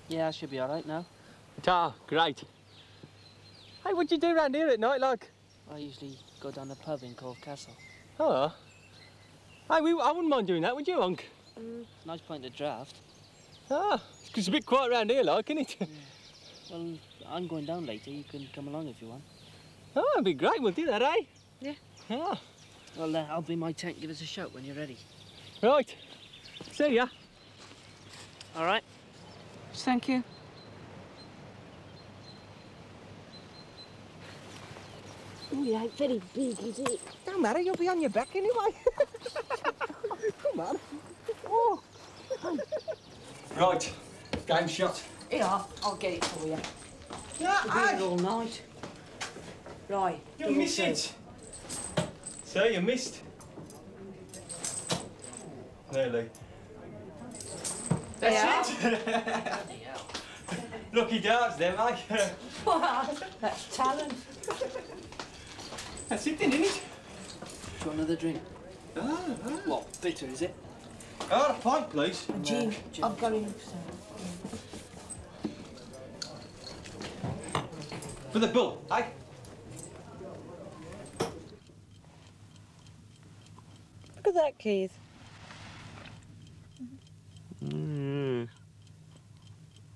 Yeah, I should be all right now. Ta, great. Hey, what do you do round here at night, like? I usually go down the pub in Cove Castle. Oh. Hey, I wouldn't mind doing that, would you, Unc? Nice point to draft. Ah, it's a bit quiet round here, like, isn't it? Yeah. Well, I'm going down later. You can come along if you want. Oh, that'd be great. We'll do that, eh? Yeah. Ah. Well, I'll be in my tent. Give us a shout when you're ready. Right. See ya. All right. Thank you. Oh, it ain't very big, is it? Don't matter, you'll be on your back anyway. Come on. Oh. Right. Game shot. Here, I'll get it for you. Yeah, You'll be here all night. Right. You missed it. So you missed. Nearly. That's it. Lucky darts there, mate. Wow, that's talent. That's it then, isn't it? Got another drink. What, bitter, is it? Oh, a pint, please. Jim, I've got him. For the bull, eh? Look at that, Keith. Yeah.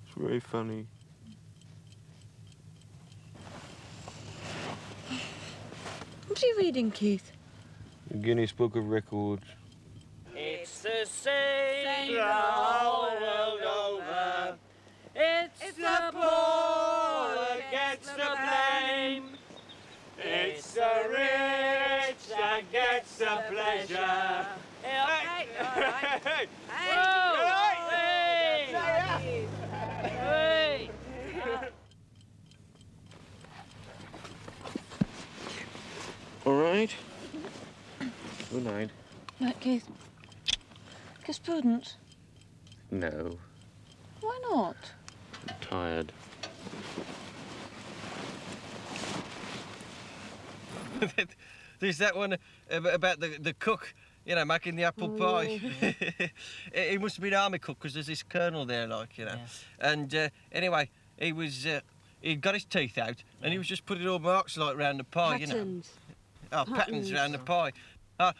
It's very funny. What are you reading, Keith? The Guinness Book of Records. It's the same the whole world over. It's the poor that gets the blame. It's the rich that gets the pleasure. Hey! Hey! Hey! All right. Good night. Right, Keith. Guess prudence. No, Why not? I'm tired. There's that one about the cook, you know, making the apple pie. He must have been army cook because there's this colonel there, like, you know. Yeah. And anyway, he was he'd got his teeth out and he was just putting all marks like round the pie, Patterns. you know. Oh, patterns round the pie.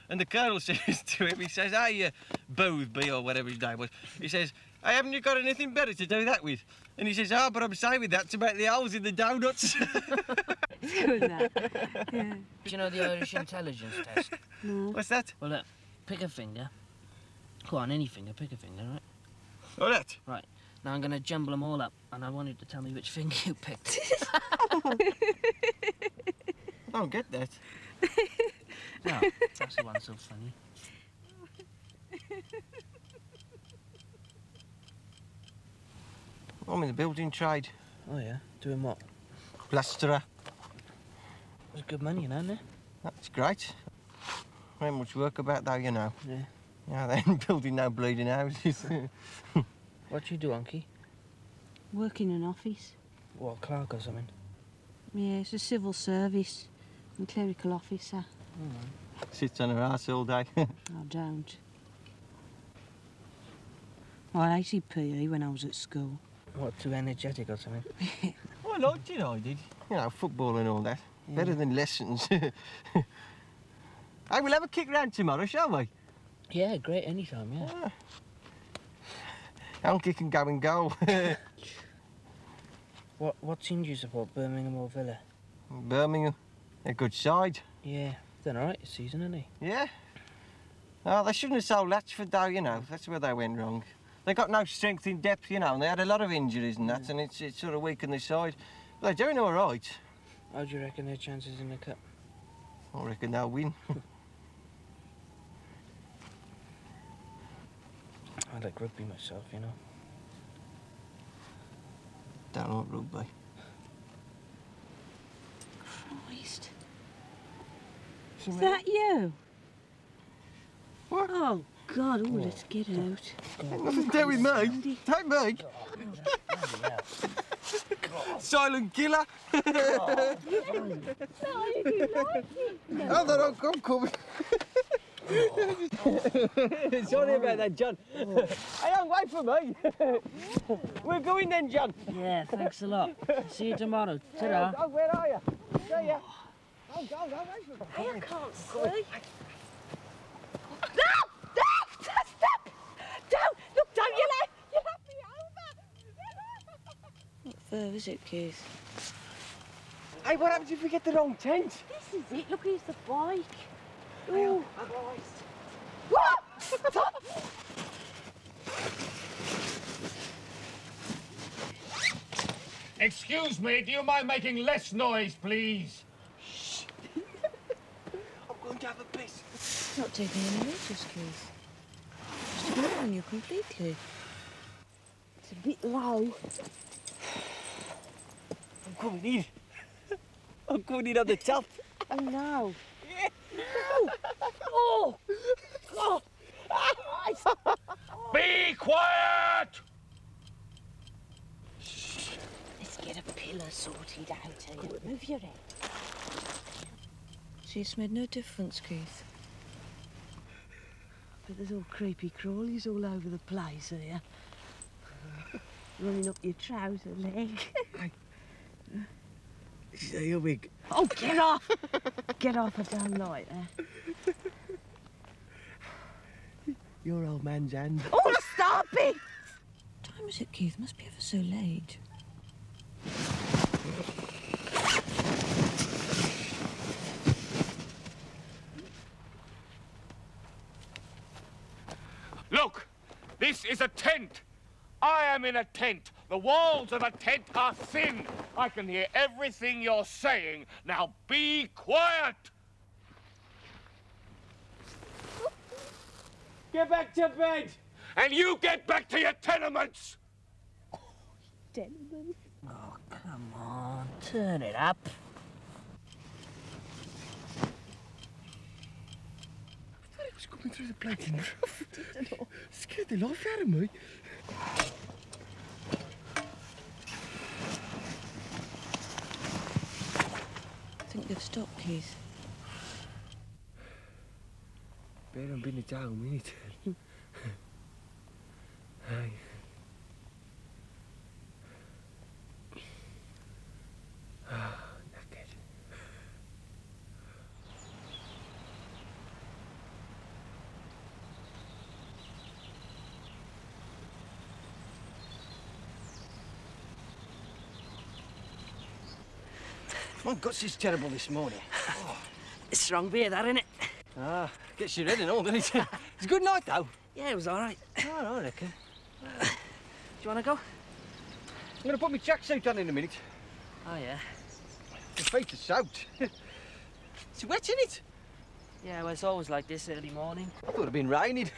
And the colonel says to him, he says, "Hey, Boothby," or whatever his name was. He says, "Hey, haven't you got anything better to do that with?" And he says, "Oh, but I'm saving that to make the holes in the donuts." It's good, that. Yeah. Do you know the Irish intelligence test? No. What's that? Well, look, pick a finger. Go on, any finger, pick a finger, right? Oh, that? Right. Now I'm going to jumble them all up, and I want you to tell me which finger you picked. I don't get that. No, that's the one so funny. I'm in the building trade. Oh, yeah? Doing what? Plasterer. There's good money, isn't there? That's great. Ain't much work about though, you know. Yeah. Yeah, they ain't building no bleeding houses. What do you do, Unky? Work in an office. What, clerk or something? Yeah, it's a civil service. I'm clerical officer. Sits on her arse all day. I don't. I hated PE when I was at school. What, too energetic or something? I liked it, I did. You know, football and all that. Yeah. Better than lessons. Hey, we'll have a kick round tomorrow, shall we? Yeah, great, anytime, yeah. Unky can go and goal. What team do you support, Birmingham or Villa? Birmingham, a good side. Yeah, done all right this season, hasn't he? Yeah. Oh, they shouldn't have sold Latch for dough, you know. That's where they went wrong. They got no strength in depth, you know, and they had a lot of injuries and that, and it's sort of weakened their side. But they're doing all right. How do you reckon their chances in the cup? I reckon they'll win. I like rugby myself, you know. Don't like rugby. Christ. Is that you? What? Oh, God, oh, let's get out. Nothing to do with me. Take me. Silent killer. No, you do like it. Oh, I'm coming. Sorry about that, John. Hey, wait for me. We're going then, John. Yeah, thanks a lot. See you tomorrow. Ta-ra. Oh, where are you? See ya. Oh, go, wait for me. Hey, I can't see. No! Stop! Don't! Look, don't you let me over! What fur is it, Keith? Hey, what happens if we get the wrong tent? This is it. Look, here's the bike. Oh, What? Excuse me, do you mind making less noise, please? Shh. I'm going to have a piss. It's not taking any notice, Keith. Just ignoring you completely. It's a bit low. I'm coming in. I'm coming in on the top. Oh, no. Yeah. No! Oh! God! Be quiet! Let's get a pillar sorted out here. Move your head. See, it's made no difference, Keith. But there's all creepy crawlies all over the place here. Running up your trouser leg. See you, big. Oh, get off! Get off, I don't like that. Your old man's hand. Oh, stop it! What time is it, Keith? Must be ever so late. Look, this is a tent. I am in a tent. The walls of a tent are thin. I can hear everything you're saying. Now be quiet. Get back to bed. And you get back to your tenements. Tenement. Oh, come on. Turn it up. I thought it was coming through the plating roof. Scared the life out of me. I think they've stopped, Keith. Better been at home, innit? Hey. Knackered. My guts is terrible this morning. Oh. It's strong beer, that, innit? Ah, gets you red and all, doesn't it? It's a good night, though. Yeah, it was all right. Oh, I reckon. Do you want to go? I'm going to put my tracksuit on in a minute. Oh, yeah. My feet are soaked. It's wet, isn't it? Yeah, well, it's always like this early morning. I thought it'd been raining.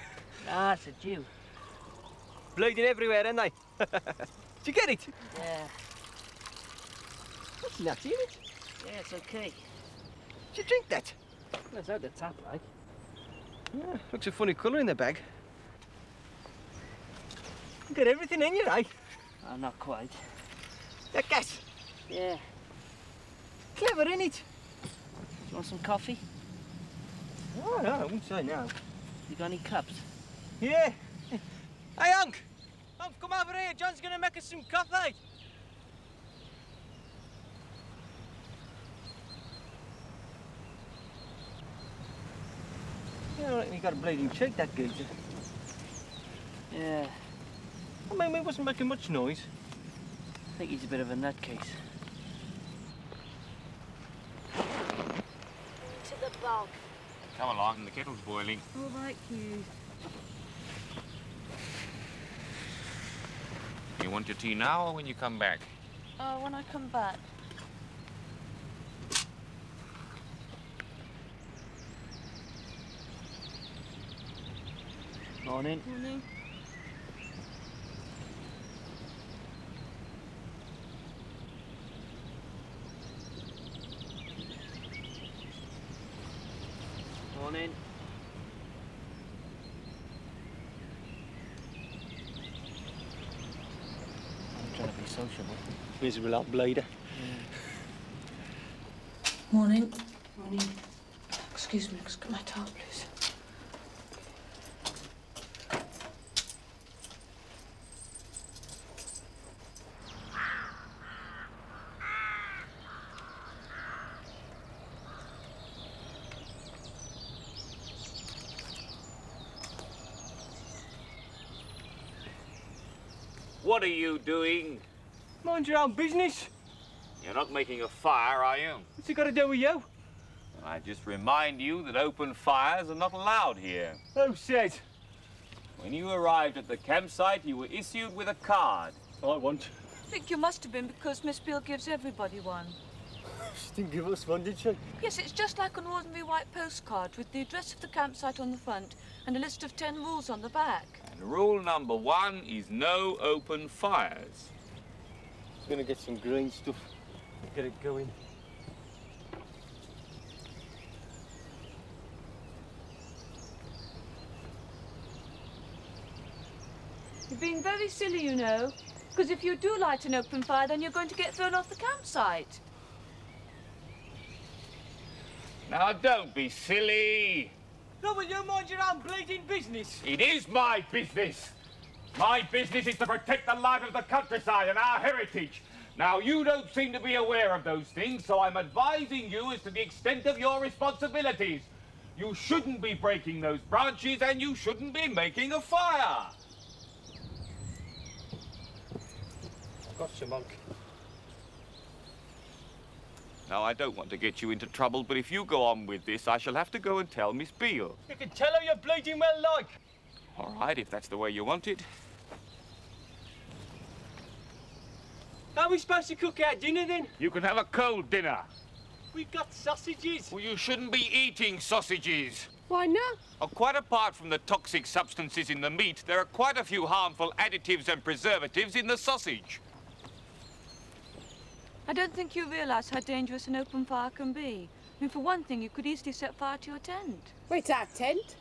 Ah, it's a dew. Bleeding everywhere, aren't they? Did you get it? Yeah. That's natty, isn't it? Yeah, it's okay. Did you drink that? Well, it's out the tap, like. Yeah, looks a funny colour in the bag. You got everything in you, eh? Oh, not quite. That gas? Yeah. Clever, innit? Do you want some coffee? Oh, no, I wouldn't say no. You got any cups? Yeah. Hey, Unc! Unc, come over here. John's gonna make us some coffee. Yeah, I reckon he got a bleeding cheek, that geezer. Yeah. I mean, he wasn't making much noise. I think he's a bit of a nutcase. To the bog. Come along, the kettle's boiling. All right, Hugh. You want your tea now or when you come back? Oh, when I come back. Morning. Morning. Morning. I'm trying to be sociable. Miserable old bleeder. Morning. Morning. Excuse me, just get my towel, please. What are you doing? Mind your own business. You're not making a fire, are you? What's it got to do with you? I just remind you that open fires are not allowed here. Who said? When you arrived at the campsite, you were issued with a card. I want. I think you must have been because Miss Beale gives everybody one. She didn't give us one, did she? Yes, it's just like an ordinary white postcard with the address of the campsite on the front and a list of 10 rules on the back. And rule number 1 is no open fires. I'm going to get some green stuff. Get it going. You're being very silly, you know. Because if you do light an open fire, then you're going to get thrown off the campsite. Now, don't be silly. No, will you mind your own bleeding business? It is my business. My business is to protect the life of the countryside and our heritage. Now, you don't seem to be aware of those things, so I'm advising you as to the extent of your responsibilities. You shouldn't be breaking those branches and you shouldn't be making a fire. Gotcha, monk. Now, I don't want to get you into trouble, but if you go on with this, I shall have to go and tell Miss Beale. You can tell her you're bleeding well like. All right, if that's the way you want it. How are we supposed to cook our dinner then? You can have a cold dinner. We've got sausages. Well, you shouldn't be eating sausages. Why not? Oh, quite apart from the toxic substances in the meat, there are quite a few harmful additives and preservatives in the sausage. I don't think you realise how dangerous an open fire can be. I mean, for one thing, you could easily set fire to your tent. Wait, our tent?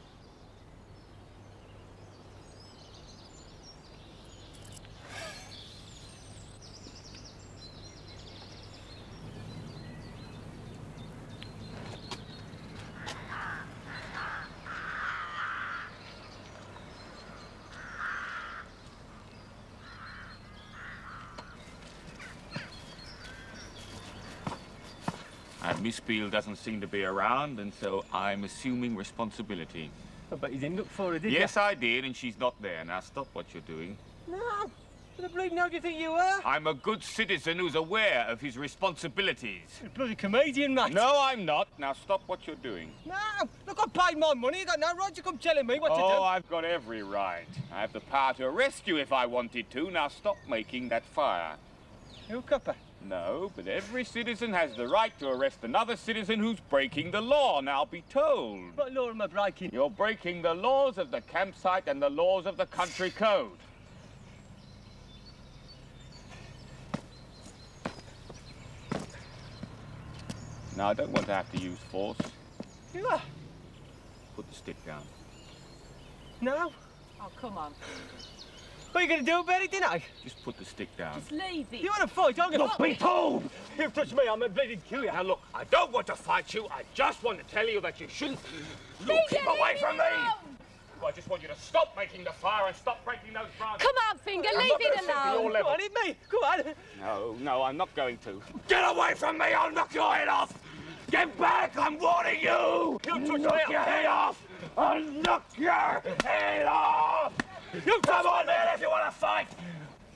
Miss Beale doesn't seem to be around, and so I'm assuming responsibility. I bet you didn't look for her, did you? Yes, I did, and she's not there. Now, stop what you're doing. No. What the bleeding hell do you think you were? I'm a good citizen who's aware of his responsibilities. You're a bloody comedian, mate. No, I'm not. Now, stop what you're doing. No. Look, I paid my money. You got no right to come telling me what to do. Oh, I've got every right. I have the power to arrest you if I wanted to. Now, stop making that fire. You copper? No, but every citizen has the right to arrest another citizen who's breaking the law. Now, be told. What law am I breaking? You're breaking the laws of the campsite and the laws of the country code. Now, I don't want to have to use force. You are? Put the stick down. No? Oh, come on. What are you going to do about it, didn't I? Just put the stick down. Just leave it. You want to fight? I'm going to... Look, be told! You touch me, I'm a bleeding kill you. Now, look, I don't want to fight you. I just want to tell you that you shouldn't... Look, keep away from me! I just want you to stop making the fire and stop breaking those branches. Come on, Finger, leave it alone. Go on, hit me. Go on. No, I'm not going to. Get away from me! I'll knock your head off! Get back! I'm warning you! You touch knock me. your head off! I'll knock your head off! You come on then if you want to fight!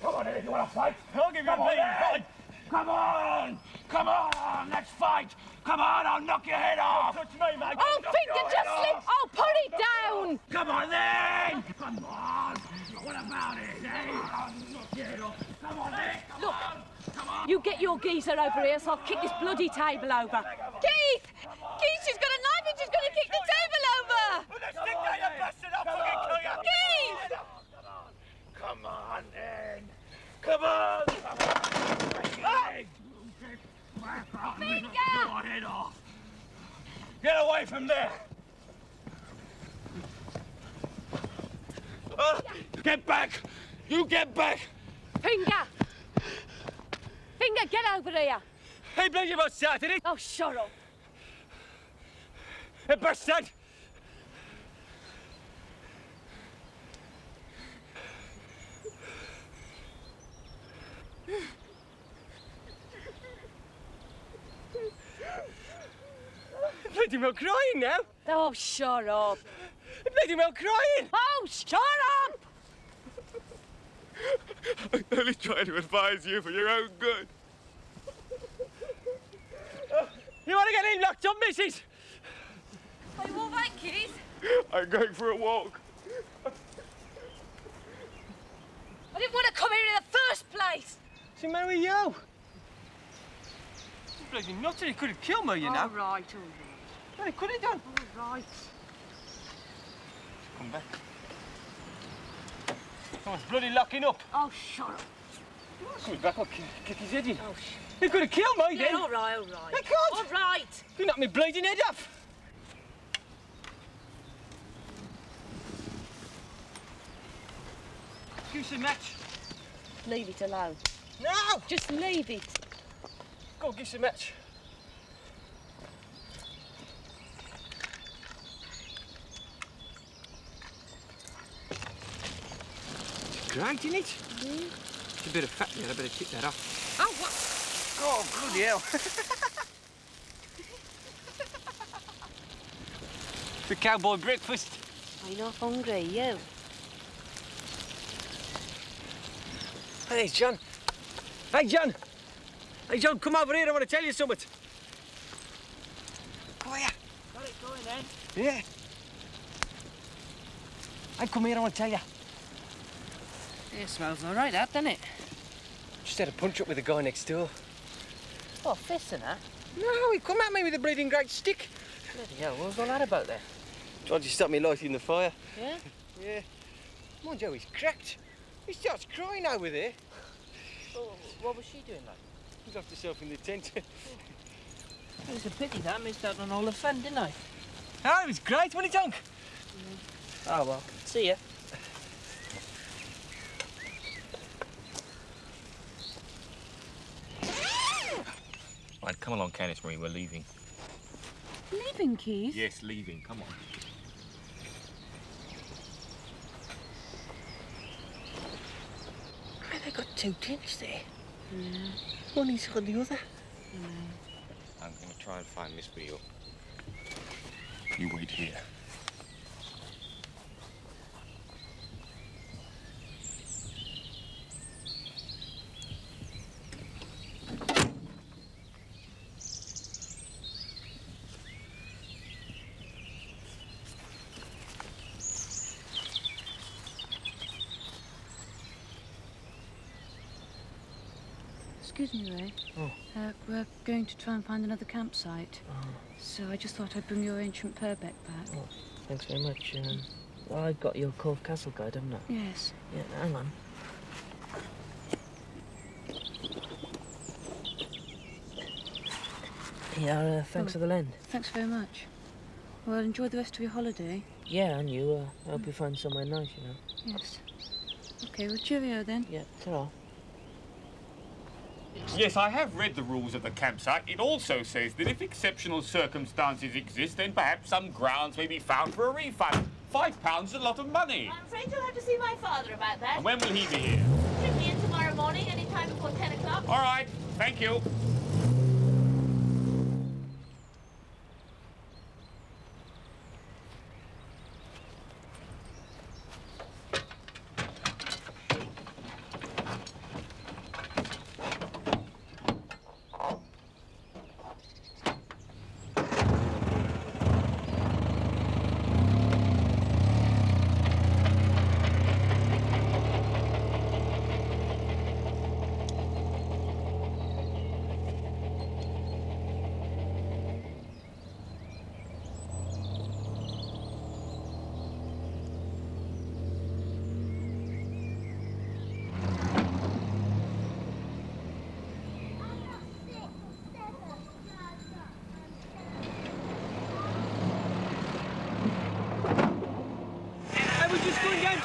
Come on then if you want to fight! I'll give you a bleeding fight. Come on! Come on! Let's fight! Come on! I'll knock your head off! Touch me, mate. Oh, Finger, just old geezer over here, so I'll kick this bloody table over. Keith! Keith, she's got a knife and she's going to kick the table over! Put that stick down, you bastard! I'll fucking kill you! Keith! Come on, then! Come on! Finger! Your head off! Get away from there! Get back! You get back! Finger! Finger, get over here! Hey, bloody bastard, did it? Oh, shut up. Hey, bastard! Bloody well crying now. Oh, shut up. Bloody well crying. Oh, shut up! I'm only trying to advise you for your own good. You want to get him locked up, missus? Are you all right, Keith? I'm going for a walk. I didn't want to come here in the first place. What's the matter with you? Bloody nuts, he could have killed me, you know. All right. Well, he could have done. All right. Come back. Someone's bloody locking up. Oh, shut up. Coming back, I'll kick his head in. Oh, shit. He could have killed me then. Yeah, all right. I can't. All right. You knocked me bleeding head off. Give us a match. Leave it alone. No! Just leave it. Go on, give us a match. It's great, isn't it? It's a bit of fat there, I better kick that off. Oh, what? Oh, bloody hell. It's a cowboy breakfast. Are you not hungry, you? Hey, John. Hey, John. Hey, John, come over here. I want to tell you something. Come here. Got it going then? Yeah. Hey, come here. I want to tell you. Yeah, smells all right, that, doesn't it? Just had a punch-up with the guy next door. Oh, fist and that? No, he come at me with a bleeding great stick. Bloody hell, what was all that about then? Tried to stop me lighting the fire. Yeah? Yeah. Mind you, he's cracked. He starts crying over there. Well, what was she doing, like? He locked herself in the tent. It was a pity that I missed out on all the fun, didn't I? Oh, it was great, wasn't it, Dunk? Oh, well. See ya. Right, come along, Candice Marie, we're leaving. Leaving, Keith? Yes, leaving, come on. They got two tents there. One inside the other. I'm going to try and find Miss for you. You wait here. Excuse me, Ray. Oh. We're going to try and find another campsite. So I just thought I'd bring your ancient Purbeck back. Oh, thanks very much. Well, I've got your Cove Castle guide, haven't I? Yes. Yeah, hang on. Yeah, thanks for the lend. Thanks very much. Well, enjoy the rest of your holiday. Yeah, and you. I hope you find somewhere nice, you know. Yes. Okay, well, cheerio then. Yeah, ta-ra. Yes, I have read the rules of the campsite. It also says that if exceptional circumstances exist, then perhaps some grounds may be found for a refund. £5 is a lot of money. I'm afraid you'll have to see my father about that. And when will he be here? He'll be in tomorrow morning, any time before 10 o'clock. All right, thank you.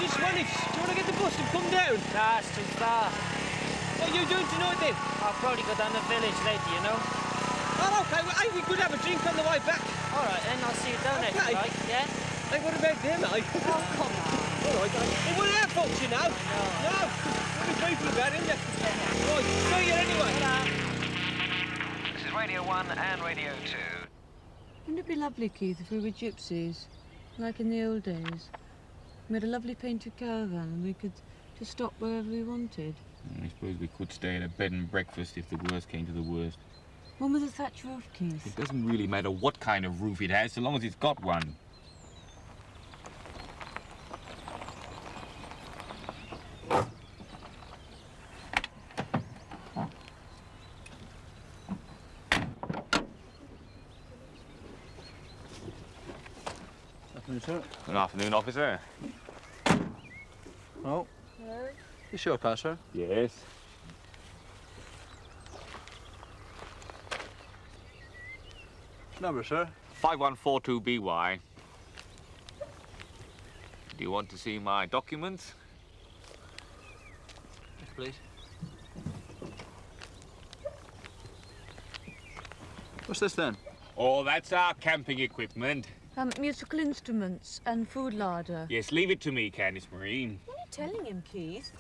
just Swanage. Do you want to get the bus and come down? Nah, it's too far. What are you doing tonight then? I'll probably go down the village later, you know. Oh, OK. Well, hey, we could have a drink on the way back. All right, then. I'll see you down there, if you like, yeah? Hey, what about them, mate? Oh, come on. All right, it wasn't our fault, you know. No. What are people about, isn't it? Right, see you anyway. This is Radio 1 and Radio 2. Wouldn't it be lovely, Keith, if we were gypsies, like in the old days? We had a lovely painted caravan and we could just stop wherever we wanted. I suppose we could stay at a bed and breakfast if the worst came to the worst. One with a thatch roof, Keith. It doesn't really matter what kind of roof it has, so long as it's got one. Afternoon, sir. Good afternoon, officer. Oh. Hello? You sure, pass, sir? Yes. Number, sir? 5142BY. Do you want to see my documents? Yes, please. What's this then? Oh, that's our camping equipment. Musical instruments and food larder. Yes, leave it to me, Candice Marine. What are you telling him, Keith?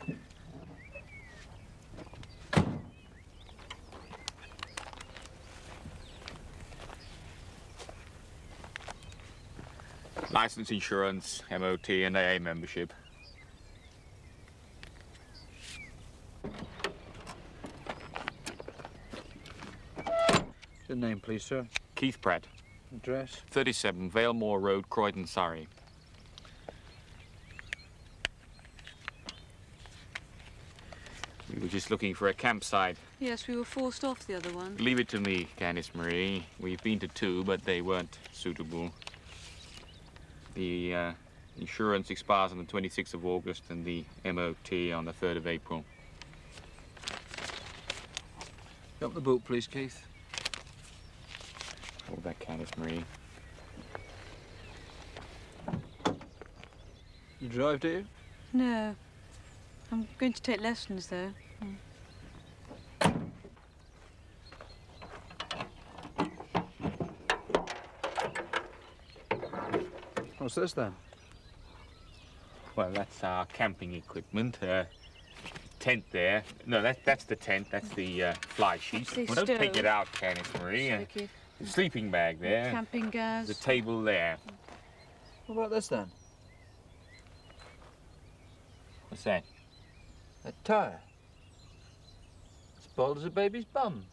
License, insurance, MOT and AA membership. Your name, please, sir? Keith Pratt. Address? 37 Valemore Road, Croydon, Surrey. We were just looking for a campsite. Yes, we were forced off the other one. Leave it to me, Candice Marie. We've been to 2, but they weren't suitable. The insurance expires on the 26th of August and the MOT on the 3rd of April. Up the boot, please, Keith. What about Candice Marie? You drive, do you? No. I'm going to take lessons, though. What's this, then? Well, that's our camping equipment. Tent there. No, that's the tent. That's the fly sheet. Stay Well, don't still. take it out, Candice Marie. Sorry, The sleeping bag there. Camping gas. The table there. What about this, then? What's that? A tire. As bald as a baby's bum.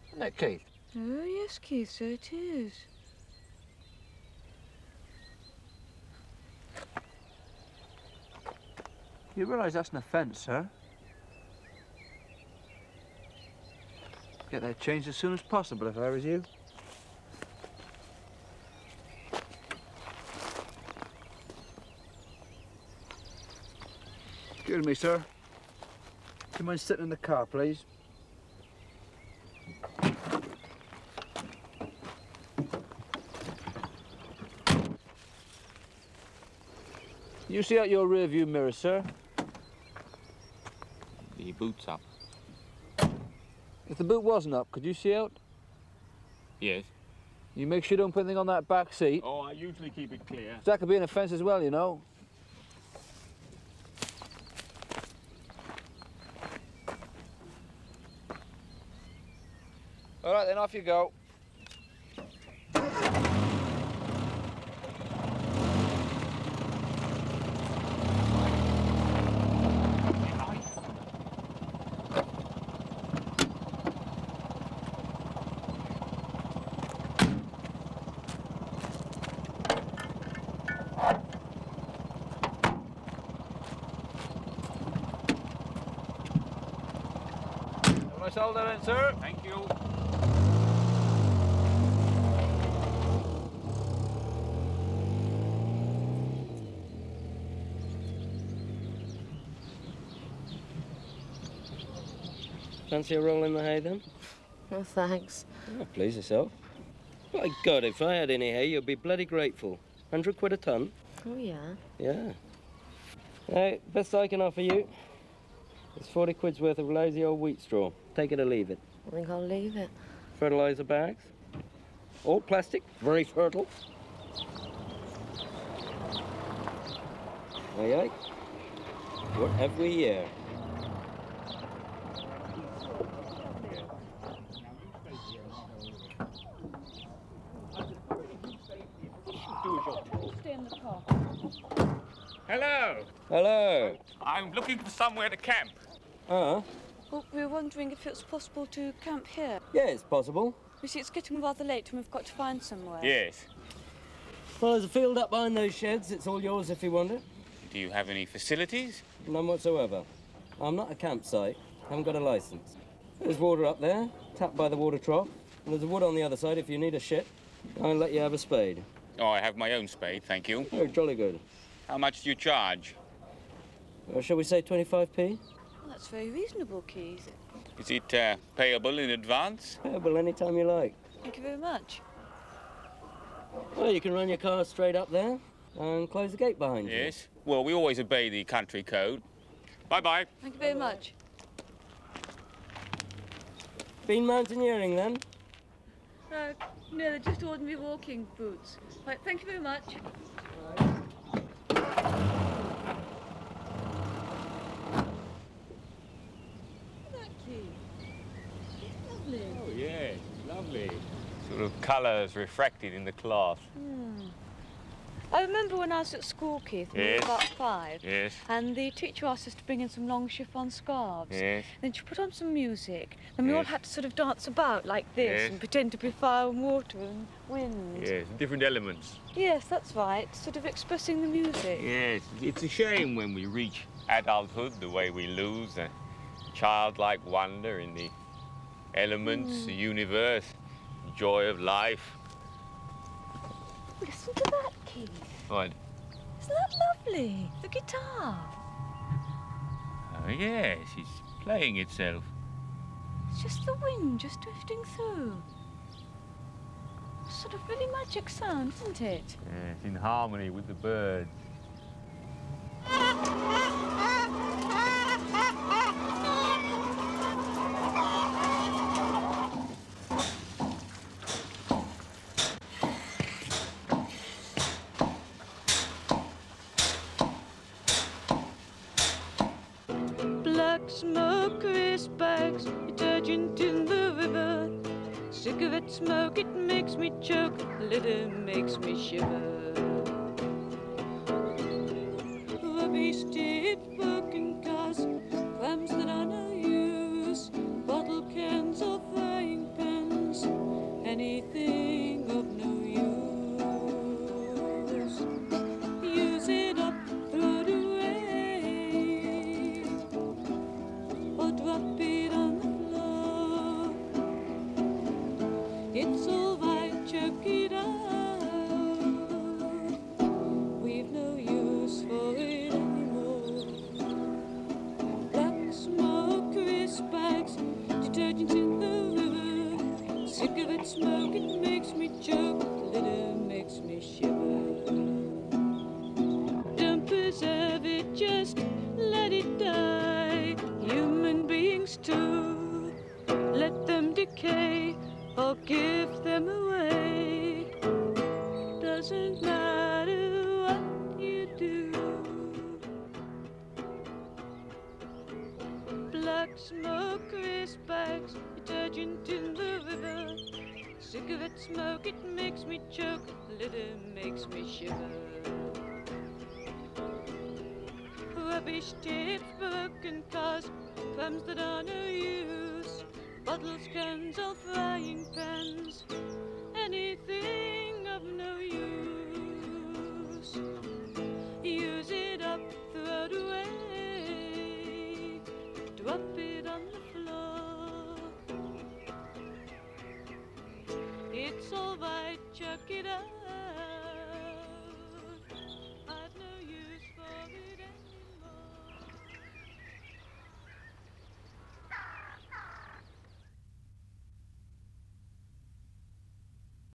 Isn't that, Keith? Oh, yes, Keith, so it is. You realise that's an offence, sir? Get that changed as soon as possible if I was you. Excuse me, sir. Do you mind sitting in the car, please? You see out your rear view mirror, sir? The boot's up. If the boot wasn't up, could you see out? Yes. You make sure you don't put anything on that back seat. Oh, I usually keep it clear. That could be an offence as well, you know. All right, then, off you go. Nice hold there, then, sir. Thank you. Fancy a roll in the hay, then? Oh, thanks. Oh, please yourself. My God, if I had any hay, you'd be bloody grateful. £100 a ton? Oh, yeah? Yeah. Hey, best I can offer you. It's 40 quid's worth of lazy old wheat straw. Take it or leave it. I think I'll leave it. Fertilizer bags. All plastic, very fertile. Aye, aye. What have we here? Stay in the car. Hello. Hello. I'm looking for somewhere to camp. Ah. Well, we were wondering if it's possible to camp here. Yeah, it's possible. You see, it's getting rather late and we've got to find somewhere. Yes. Well, there's a field up behind those sheds. It's all yours if you want it. Do you have any facilities? None whatsoever. I'm not a campsite. Haven't got a license. There's water up there, tapped by the water trough. And there's a wood on the other side if you need a shit. I'll let you have a spade. Oh, I have my own spade, thank you. Oh, jolly good. How much do you charge? Well, shall we say 25p? Well, that's very reasonable, Keith. Is it payable in advance? Payable any time you like. Thank you very much. Well, you can run your car straight up there and close the gate behind you. Yes. Well, we always obey the country code. Bye-bye. Thank you very much. Been mountaineering, then? No, they're just ordinary walking boots. Right, thank you very much. Oh, yes, lovely. Sort of colours refracted in the cloth. I remember when I was at school, Keith, when we were Yes. about 5. Yes. And the teacher asked us to bring in some long chiffon scarves. Yes. Then she put on some music. Then we all Yes. had to sort of dance about like this Yes. and pretend to be fire and water and wind. Yes, different elements. Yes, that's right. Sort of expressing the music. Yes, it's a shame when we reach adulthood the way we lose a childlike wonder in the elements, the universe, the joy of life. Listen to that, Keith. What? Isn't that lovely? The guitar. Oh, yes, it's playing itself. It's just the wind just drifting through. Sort of really magic sound, isn't it? Yes, in harmony with the birds. Black smoke, crisp bags, detergent in the river. Cigarette smoke, it makes me choke, litter makes me shiver. Rubbish tips, broken cars, prams that are no use, bottle cans or frying pans, anything of no use. Use it up, throw it away, or drop it on the floor. It's all right, chuck it out. We've no use for it anymore. Black smoke, crisp bags, detergent in the river. Cigarette smoke, it makes me choke, litter makes me shiver. Don't preserve it, just let it die. Human beings too, let them decay or give them away. Doesn't matter what you do. Black smoke, crisp bags, detergent in the river. Cigarette smoke, it makes me choke, litter makes me shiver. Rubbish tips, broken cars, prams that are no use, bottles, cans or frying pans, anything of no use. Use it up, throw it away, drop it on the floor. It's all right, chuck it out.